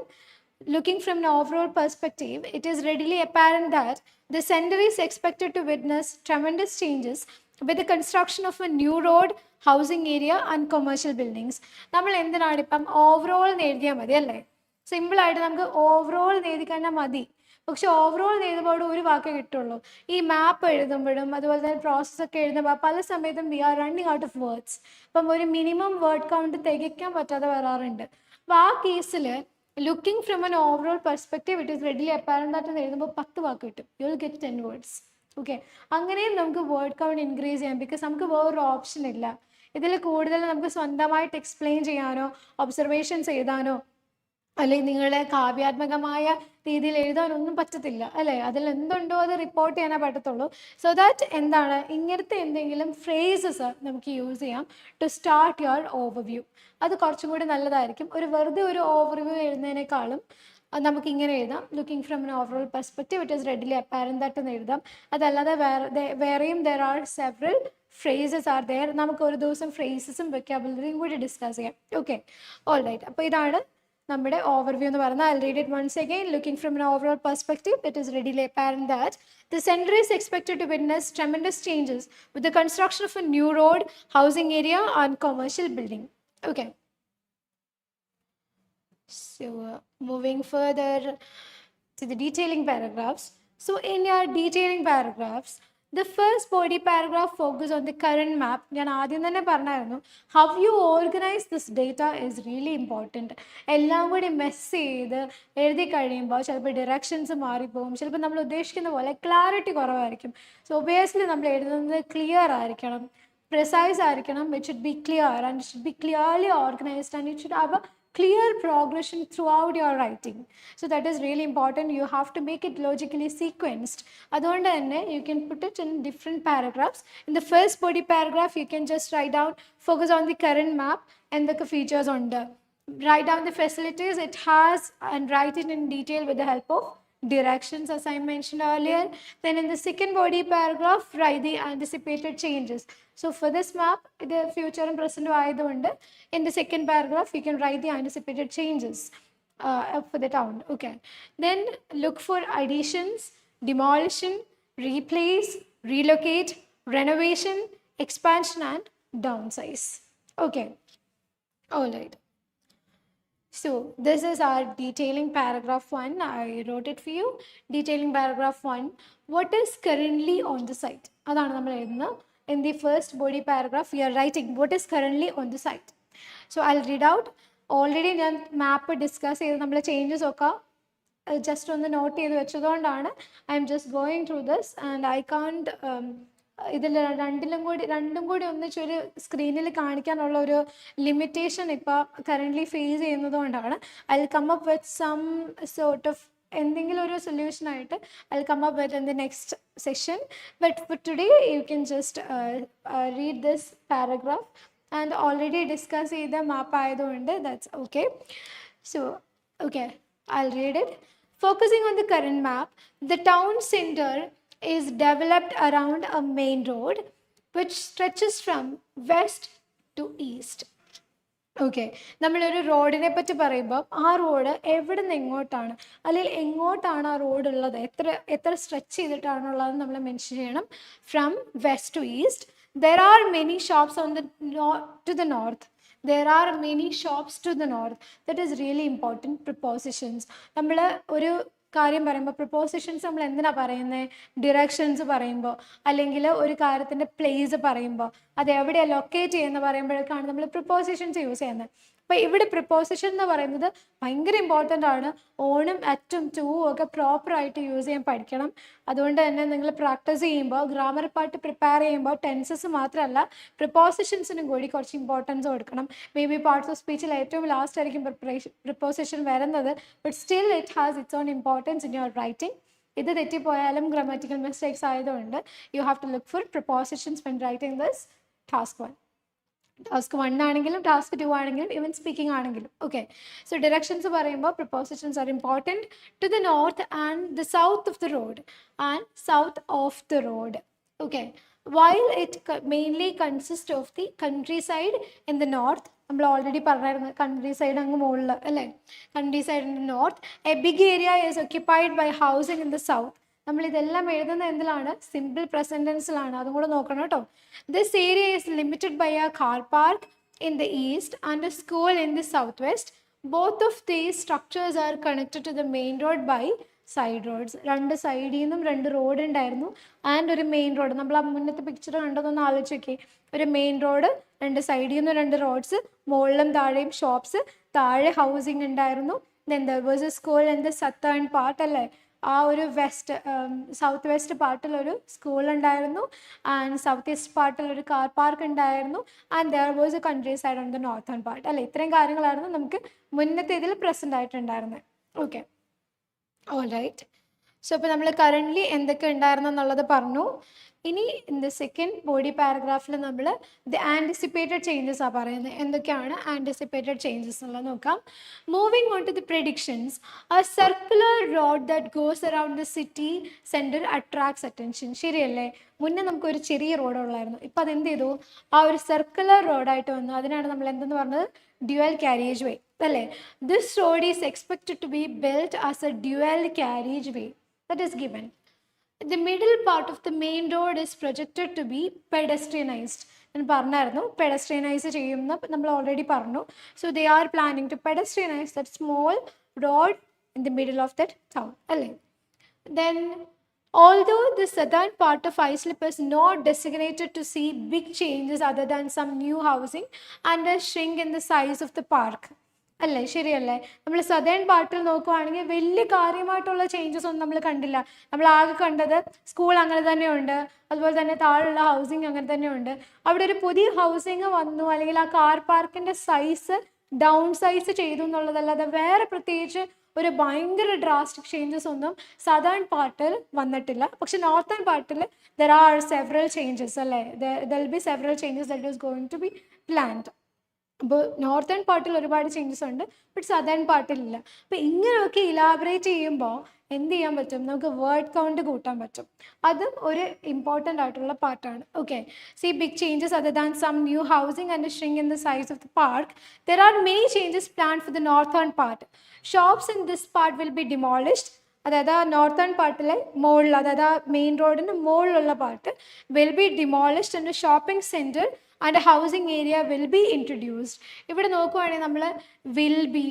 S1: Looking from an overall perspective, it is readily apparent that the center is expected to witness tremendous changes with the construction of a new road, housing area and commercial buildings. നമ്മൾ എന്തിനാണ് ഇപ്പം overall എഴുതിയാൽ മതി അല്ലേ? സിമ്പിളായിട്ട് നമുക്ക് overall എഴുതി കഴിഞ്ഞാൽ മതി. പക്ഷെ ഓവറോൾ എഴുതുമ്പോൾ ഒരു വാക്കേ കിട്ടുള്ളൂ. ഈ മാപ്പ് എഴുതുമ്പോഴും അതുപോലെ തന്നെ പ്രോസസ്സൊക്കെ എഴുതുമ്പോൾ പല സമയത്തും we are running out of words. അപ്പം ഒരു മിനിമം വേർഡ് കൗണ്ട് തികയ്ക്കാൻ പറ്റാതെ വരാറുണ്ട്. അപ്പോൾ ആ കേസിൽ looking from N overall perspective it is readily apparent that എന്ന് എഴുതുമ്പോൾ 10 വാക്ക് കിട്ടും. You will get 10 words. Okay, അങ്ങനെയും നമുക്ക് വേർഡ് കൗണ്ട് ഇൻക്രീസ് ചെയ്യാം. ബിക്കോസ് നമുക്ക് വേറൊരു ഓപ്ഷൻ ഇല്ല. ഇതിൽ കൂടുതൽ നമുക്ക് സ്വന്തമായിട്ട് എക്സ്പ്ലെയിൻ ചെയ്യാനോ ഒബ്സർവേഷൻസ് എഴുതാനോ അല്ലെങ്കിൽ നിങ്ങളെ കാവ്യാത്മകമായ രീതിയിൽ എഴുതാനൊന്നും പറ്റത്തില്ല അല്ലേ. അതിൽ എന്തുണ്ടോ അത് റിപ്പോർട്ട് ചെയ്യാനേ പറ്റത്തുള്ളൂ. സോ ദാറ്റ് എന്താണ്, ഇങ്ങനത്തെ എന്തെങ്കിലും ഫ്രേസസ് നമുക്ക് യൂസ് ചെയ്യാം ടു സ്റ്റാർട്ട് യുവർ ഓവർവ്യൂ. അത് കുറച്ചും കൂടി നല്ലതായിരിക്കും. വെറുതെ ഒരു ഓവർവ്യൂ എഴുതുന്നതിനേക്കാളും നമുക്കിങ്ങനെ എഴുതാം, looking from N overall perspective it is readily apparent that എന്ന് എഴുതാം. അതല്ലാതെ വേറെയും there are several phrases are there. നമുക്ക് ഒരു ദിവസം ഫ്രേസസും വെക്കാബുലറിയും കൂടി ഡിസ്കസ് ചെയ്യാം. Okay, all right. അപ്പോൾ ഇതാണ് നമ്മുടെ ഓവർവ്യൂ എന്ന് പറയുന്നത്. I'll read it once again. Looking from an overall perspective, it is readily apparent that the center is expected to witness tremendous changes with the construction of a new road, housing area and commercial building. Okay. So moving further to the detailing paragraphs. So in your detailing paragraphs, the first body paragraph focus on the current map. ഞാൻ ആദ്യം തന്നെ പറഞ്ഞായിരുന്നു, how you organize this data is really important. എല്ലാം കൂടി mess ചെയ്ത് എഴുതി കഴിയുമ്പോൾ ചിലപ്പോൾ ഡിറക്ഷൻസ് മാറിപ്പോകും, ചിലപ്പോൾ നമ്മൾ ഉദ്ദേശിക്കുന്ന പോലെ ക്ലാരിറ്റി കുറവായിരിക്കും. സോ ഒബിയസ്ലി നമ്മൾ എഴുതുന്നത് ക്ലിയർ ആയിരിക്കണം, precise ആയിരിക്കണം. It should be clear and it should be clearly organized and it should have a clear progression throughout your writing. So that is really important. You have to make it logically sequenced. അതുകൊണ്ട് തന്നെ you can put it in different paragraphs. In the first body paragraph you can just write down, focus on the current map എന്തൊക്കെ features ഉണ്ട്, write down the facilities it has and write it in detail with the help of directions as I mentioned earlier. Then in the second body paragraph write the anticipated changes. So for this map, the future and present ആയതുകൊണ്ട് in the second paragraph you can write the anticipated changes for the town. Okay, then look for additions, demolition, replace, relocate, renovation, expansion and downsize. Okay, all right. So this is our detailing paragraph 1. I wrote it for you. Detailing paragraph 1. What is currently on the site? അതാണ് നമ്മൾ എഴുതുന്നത്. In the first body paragraph we are writing what is currently on the site. So I'll read out. Already ഞാൻ മാപ്പ് discuss ചെയ്ത് നമ്മൾ changes ഒക്കെ just ഒന്ന് note ചെയ്ത് വെച്ചതുകൊണ്ടാണ് I am just going through this and I can't ഇതിൽ രണ്ടും കൂടി ഒന്നിച്ചൊരു സ്ക്രീനിൽ കാണിക്കാനുള്ള ഒരു ലിമിറ്റേഷൻ ഇപ്പോൾ കറൻ്റ്ലി ഫേസ് ചെയ്യുന്നത് കൊണ്ടാണ്. I will come up with some sort of എന്തെങ്കിലും ഒരു സൊല്യൂഷനായിട്ട് I will come up with in the next session. But for today you can just read this paragraph and already discuss ചെയ്ത map ആയതുകൊണ്ട് that's okay. So okay, I'll read it. Focusing on the current map, the town center is developed around a main road which stretches from west to east. Okay, നമ്മളൊരു റോഡിനെ പറ്റി പറയുമ്പോൾ ആ road എവിടെ നിന്ന് എങ്ങോട്ടാണ് അല്ലെങ്കിൽ എങ്ങോട്ടാണ് ആ റോഡ് ഉള്ളത്, എത്ര സ്ട്രെച്ച് ചെയ്തിട്ടാണുള്ളത് നമ്മൾ മെൻഷൻ ചെയ്യണം. From west to east. There are many shops on the to the north. There are many shops to the north. That is really important. Prepositions. നമ്മൾ ഒരു കാര്യം പറയുമ്പോൾ പ്രിപ്പോസിഷൻസ് നമ്മൾ എന്തിനാണ് പറയുന്നത്, ഡിറക്ഷൻസ് പറയുമ്പോൾ അല്ലെങ്കിൽ ഒരു കാര്യത്തിൻ്റെ പ്ലേസ് പറയുമ്പോൾ അത് എവിടെയാണ് ലൊക്കേറ്റ് ചെയ്യുന്നത് പറയുമ്പോഴേക്കാണ് നമ്മൾ പ്രിപ്പോസിഷൻസ് യൂസ് ചെയ്യുന്നത്. അപ്പോൾ ഇവിടെ പ്രിപ്പോസിഷൻ എന്ന് പറയുന്നത് ഭയങ്കര ഇമ്പോർട്ടൻ്റ് ആണ്. ഓണും അറ്റും ടൂവും ഒക്കെ പ്രോപ്പറായിട്ട് യൂസ് ചെയ്യാൻ പഠിക്കണം. അതുകൊണ്ട് തന്നെ നിങ്ങൾ പ്രാക്ടീസ് ചെയ്യുമ്പോൾ ഗ്രാമർ പാർട്ട് പ്രിപ്പയർ ചെയ്യുമ്പോൾ ടെൻസസ് മാത്രമല്ല പ്രിപ്പോസിഷൻസിനും കൂടി കുറച്ച് ഇമ്പോർട്ടൻസ് കൊടുക്കണം. മേ ബി പാർട്സ് ഓഫ് സ്പീച്ചിൽ ഏറ്റവും ലാസ്റ്റ് ആയിരിക്കും പ്രിപ്പോസിഷൻ വരുന്നത്, but still it has its own importance in your writing. ഇത് തെറ്റിപ്പോയാലും ഗ്രാമറ്റിക്കൽ മിസ്റ്റേക്സ് ആയതുകൊണ്ട് you have to look for prepositions when writing this task 1. Task 1 ആണെങ്കിലും ടാസ്ക് 2 ആണെങ്കിലും ഈവൻ സ്പീക്കിംഗ് ആണെങ്കിലും. ഓക്കെ, സോ ഡിറക്ഷൻസ് പറയുമ്പോൾ prepositions are important. To the north and the south of the road and south of the road. Okay, while it mainly consists of the countryside in the north. നമ്മൾ already പറഞ്ഞായിരുന്നു countryside അങ്ങ് മുകളിൽ അല്ലേ, countryside in the north. A big area is occupied by housing in the south. നമ്മളിതെല്ലാം എഴുതുന്ന എന്തിലാണ്, simple പ്രസൻറ്റൻസിലാണ്, അതും കൂടെ നോക്കണം കേട്ടോ. This area is limited by a car park in the east and a school in the south west. Both of these structures are connected to the main road by side roads. രണ്ട് സൈഡിൽ നിന്നും 2 road ഉണ്ടായിരുന്നു and ഒരു main road. നമ്മൾ ആ മുന്നത്തെ picture കണ്ടതൊന്ന് ആലോചിച്ച് നോക്കി. ഒരു മെയിൻ റോഡ്, 2 സൈഡിൽ നിന്നും 2 റോഡ്സ്, മുകളിലും താഴെയും ഷോപ്സ്, താഴെ ഹൗസിംഗ് ഉണ്ടായിരുന്നു. Then there was a school in the southern part അല്ലേ, ആ ഒരു സൗത്ത് വെസ്റ്റ് പാർട്ടിലൊരു സ്കൂൾ ഉണ്ടായിരുന്നു ആൻഡ് സൗത്ത് ഈസ്റ്റ് പാർട്ടിലൊരു കാർ പാർക്ക് ഉണ്ടായിരുന്നു and there was a countryside on the northern part അല്ലേ. ഇത്രയും കാര്യങ്ങളായിരുന്നു നമുക്ക് മുന്നത്തെ ഇതിൽ പ്രസൻ്റ് ആയിട്ടുണ്ടായിരുന്നത്. Okay, all right. സോ ഇപ്പോൾ നമ്മൾ കറൻ്റ്ലി എന്തൊക്കെ ഉണ്ടായിരുന്നു എന്നുള്ളത് പറഞ്ഞു. ഇനി ഇൻ ദ സെക്കൻഡ് ബോഡി പാരഗ്രാഫിൽ നമ്മൾ ദ ആൻറ്റിസിപ്പേറ്റഡ് ചേഞ്ചസ് ആ പറയുന്നത്. എന്തൊക്കെയാണ് ആൻറ്റിസിപ്പേറ്റഡ് ചേഞ്ചസ് എന്നുള്ളത് നോക്കാം. Moving on to the predictions, a circular road that goes around the city centre attracts attention. ശരിയല്ലേ? മുന്നേ നമുക്കൊരു ചെറിയ റോഡ് ഉള്ളായിരുന്നു, ഇപ്പം അതെന്ത് ചെയ്തു, ആ ഒരു സർക്കുലർ റോഡായിട്ട് വന്നു. അതിനാണ് നമ്മൾ എന്തെന്ന് പറഞ്ഞത്, ഡ്യുവൽ കാരേജ് വേ അല്ലേ. This road is expected to be built as a dual carriageway that is given. The middle part of the main road is projected to be pedestrianized. ഞാൻ പറഞ്ഞായിരുന്നു പെഡസ്ട്രിയനൈസ് ചെയ്യുന്ന നമ്മൾ ഓൾറെഡി പറഞ്ഞു. So they are planning to pedestrianise that small road in the middle of that town അല്ലേ. Then although the southern part of Islip is not designated to see big changes other than some new housing and a shrink in the size of the park അല്ലേ, ശരിയല്ലേ? നമ്മൾ southern പാർട്ടിൽ നോക്കുവാണെങ്കിൽ വലിയ കാര്യമായിട്ടുള്ള changes ഒന്നും നമ്മൾ കണ്ടില്ല. നമ്മൾ ആകെ കണ്ടത് സ്കൂൾ അങ്ങനെ തന്നെയുണ്ട്, അതുപോലെ തന്നെ താഴെയുള്ള ഹൗസിങ് അങ്ങനെ തന്നെയുണ്ട്. അവിടെ ഒരു പുതിയ ഹൗസിങ് വന്നു, അല്ലെങ്കിൽ ആ കാർ പാർക്കിൻ്റെ സൈസ് ഡൗൺ സൈസ് ചെയ്തു എന്നുള്ളതല്ലാതെ വേറെ പ്രത്യേകിച്ച് ഒരു ഭയങ്കര ഡ്രാസ്റ്റിക് ചേഞ്ചസ് ഒന്നും സദേൺ പാർട്ടിൽ വന്നിട്ടില്ല. പക്ഷെ നോർത്തേൺ പാർട്ടിൽ ദർ ആർ സെവറൽ ചേഞ്ചസ് അല്ലേ, there will be several changes that is going to be planned. അപ്പോൾ നോർത്തേൺ പാർട്ടിൽ ഒരുപാട് ചേഞ്ചസ് ഉണ്ട്, ബട്ട് സദേൺ പാർട്ടിലില്ല. അപ്പോൾ ഇങ്ങനെയൊക്കെ ഇലാബറേറ്റ് ചെയ്യുമ്പോൾ എന്ത് ചെയ്യാൻ പറ്റും, നമുക്ക് വേർഡ് കൗണ്ട് കൂട്ടാൻ പറ്റും. അതും ഒരു ഇമ്പോർട്ടൻ്റ് ആയിട്ടുള്ള പാർട്ടാണ്. Okay, see big changes other than some new housing and shrink in the size of the park. There are many changes plan for the northern part. Shops in this part will be demolished. അതായത് ആ northern പാർട്ടിലെ മുകളിൽ, അതായത് ആ main റോഡിന് മുകളിലുള്ള part will be demolished and shopping centre and housing area will be introduced. ഇവിടെ നോക്കുവാണെങ്കിൽ നമ്മൾ വിൽ ബി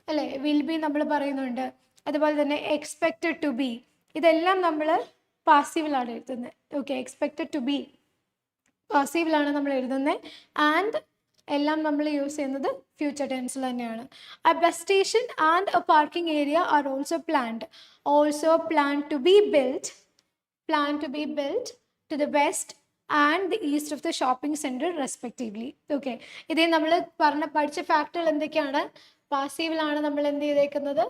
S1: അല്ലേ, വിൽ ബി നമ്മൾ പറയുന്നുണ്ട്. അതുപോലെ തന്നെ എക്സ്പെക്റ്റഡ് ടു ബി, ഇതെല്ലാം നമ്മൾ പാസീവിലാണ് എഴുതുന്നത്. ഓക്കെ, എക്സ്പെക്റ്റഡ് ടു ബി പാസീവിലാണ് നമ്മൾ എഴുതുന്നത്. ആൻഡ് എല്ലാം നമ്മൾ യൂസ് ചെയ്യുന്നത് ഫ്യൂച്ചർ ടെൻസിൽ തന്നെയാണ്. A bus station and a parking area are also planned to be built to the west and the east of the shopping center respectively. Okay, ഇതേ നമ്മൾ പഠിച്ച ഫാക്ടറുകൾ എന്തൊക്കെയാണ്? പാസീവിലാണ് നമ്മൾ എന്ത് ചെയ്തേക്കുന്നത്,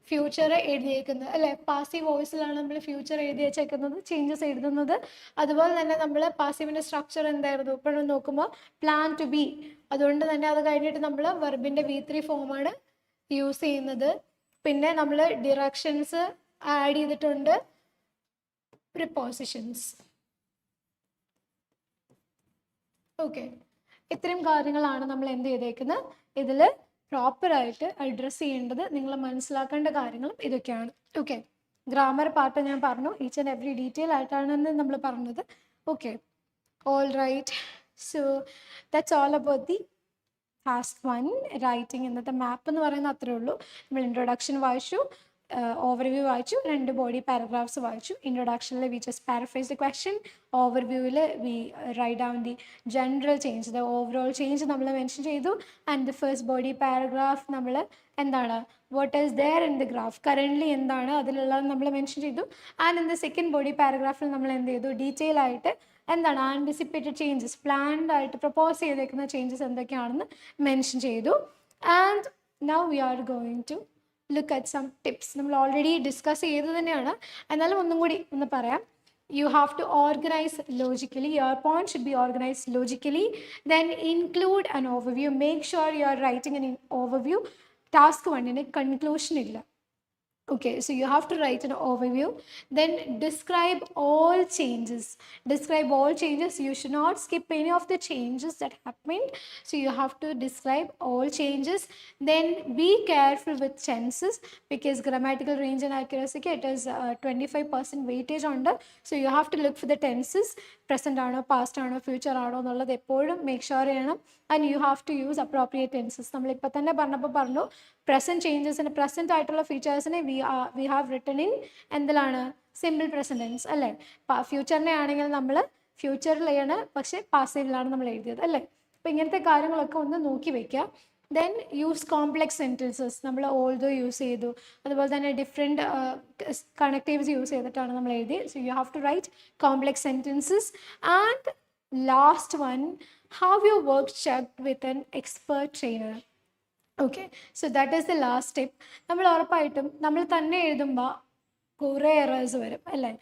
S1: ഫ്യൂച്ചർ എഴുതിയേക്കുന്നത് അല്ലേ. പാസീവ് വോയിസിലാണ് നമ്മൾ ഫ്യൂച്ചർ എഴുതി വെച്ചേക്കുന്നത്, ചേഞ്ചസ് എഴുതുന്നത്. അതുപോലെ തന്നെ നമ്മൾ പാസീവിൻ്റെ സ്ട്രക്ചർ എന്തായിരുന്നു, ഇപ്പോഴും നോക്കുമ്പോൾ പ്ലാൻ ടു ബി. അതുകൊണ്ട് തന്നെ അത് കഴിഞ്ഞിട്ട് നമ്മൾ വെർബിൻ്റെ V3 ഫോമാണ് യൂസ് ചെയ്യുന്നത്. പിന്നെ നമ്മൾ ഡിറക്ഷൻസ് ആഡ് ചെയ്തിട്ടുണ്ട്, പ്രിപ്പോസിഷൻസ്. ഓക്കെ, ഇത്രയും കാര്യങ്ങളാണ് നമ്മൾ എന്ത് ചെയ്തേക്കുന്നത്, ഇതിൽ പ്രോപ്പറായിട്ട് അഡ്രസ്സ് ചെയ്യേണ്ടത്. നിങ്ങൾ മനസ്സിലാക്കേണ്ട കാര്യങ്ങളും ഇതൊക്കെയാണ്. ഓക്കെ, ഗ്രാമർ പാർട്ട് ഞാൻ പറഞ്ഞു, ഈച്ച് ആൻഡ് എവറി ഡീറ്റെയിൽ ആയിട്ടാണ് നമ്മൾ പറഞ്ഞത്. Okay, all right. So that's all about the task 1 writing. ഇന്നത്തെ മാപ്പ് എന്ന് പറയുന്നത് അത്രേ ഉള്ളൂ. നമ്മൾ ഇൻട്രൊഡക്ഷൻ വായിച്ചു, ഓവർവ്യൂ വായിച്ചു, 2 ബോഡി പാരഗ്രാഫ്സ് വായിച്ചു. ഇൻട്രൊഡക്ഷനിൽ we just paraphrase the question, ഓവർവ്യൂവിൽ we write down the general change, the overall change നമ്മൾ മെൻഷൻ ചെയ്തു. And the first body paragraph നമ്മൾ എന്താണ്, what is there in the graph, currently എന്താണ് അതിലുള്ളത് നമ്മൾ മെൻഷൻ ചെയ്തു. And in the second body പാരഗ്രാഫിൽ നമ്മൾ എന്ത് ചെയ്തു, ഡീറ്റെയിൽ ആയിട്ട് എന്താണ് ആൻറ്റിസിപ്പേറ്റഡ് ചേഞ്ചസ്, പ്ലാൻഡ് ആയിട്ട് പ്രപ്പോസ് ചെയ്തേക്കുന്ന ചേഞ്ചസ് എന്തൊക്കെയാണെന്ന് മെൻഷൻ ചെയ്തു. And now we are going to look at some tips. നമ്മൾ ഓൾറെഡി ഡിസ്കസ് ചെയ്ത് തന്നെയാണ്, എന്നാലും ഒന്നും കൂടി ഒന്ന് പറയാം. You have to organize logically. Your point should be organized logically. Then include an overview. Make sure you are writing an overview. Task 1 conclusion illa. Okay, so you have to write an overview. Then describe all changes. Describe all changes. You should not skip any of the changes that happened. So you have to describe all changes. Then be careful with tenses, because grammatical range and accuracy it is 25% weightage on the. So you have to look for the tenses. Present ആണോ, past ആണോ, future ആണോ എന്നുള്ളത് എപ്പോഴും make sure ചെയ്യണം. And you have to use appropriate tenses. നമ്മൾ ഇപ്പോൾ തന്നെ പറഞ്ഞു പ്രസൻറ്റ് ചേഞ്ചസിന്, പ്രസൻറ്റ് ആയിട്ടുള്ള ഫീച്ചേഴ്സിനെ we we have written in എന്തിലാണ് സിമ്പിൾ പ്രസൻറ്റൻസ് അല്ലേ. ഫ്യൂച്ചറിനെ ആണെങ്കിൽ നമ്മൾ ഫ്യൂച്ചറിലാണ്, പക്ഷേ പാസീവിലാണ് നമ്മൾ എഴുതിയത് അല്ലേ. അപ്പോൾ ഇങ്ങനത്തെ കാര്യങ്ങളൊക്കെ ഒന്ന് നോക്കി വയ്ക്കുക. Then use complex sentences. നമ്മൾ ഓൾദോ യൂസ് ചെയ്തു, അതുപോലെ തന്നെ ഡിഫറെൻറ്റ് കണക്റ്റീവ്സ് യൂസ് ചെയ്തിട്ടാണ് നമ്മൾ എഴുതി. So you have to write complex sentences. And last one, have your work checked with an expert trainer. Okay, so that is the last tip. നമ്മൾ ഉറപ്പായിട്ടും നമ്മൾ തന്നെ എഴുതുമ്പോൾ കുറേ എറേഴ്സ് വരും അല്ലേ.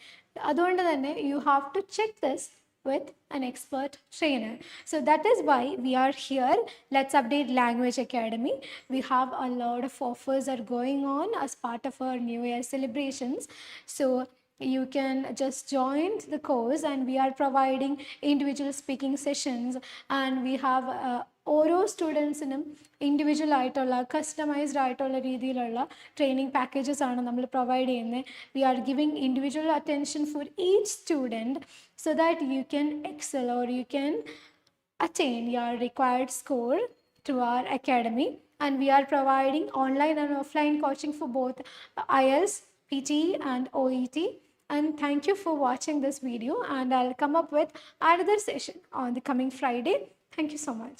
S1: അതുകൊണ്ട് തന്നെ you have to check this with an expert trainer. So that is why we are here. Let's Update Language Academy. We have a lot of offers are going on as part of our New Year celebrations. So you can just join the course, and we are providing individual speaking sessions, and we have ഓരോ സ്റ്റുഡൻസിനും individual ആയിട്ടുള്ള customised ആയിട്ടുള്ള രീതിയിലുള്ള training packages ആണ് നമ്മൾ provide ചെയ്യുന്നത്. We are giving individual attention for each student so that you can excel or you can attain your required score to our academy. And we are providing online and offline coaching for both IELTS, PT and OET. And thank you for watching this video, and I'll come up with another session on the coming Friday. Thank you so much.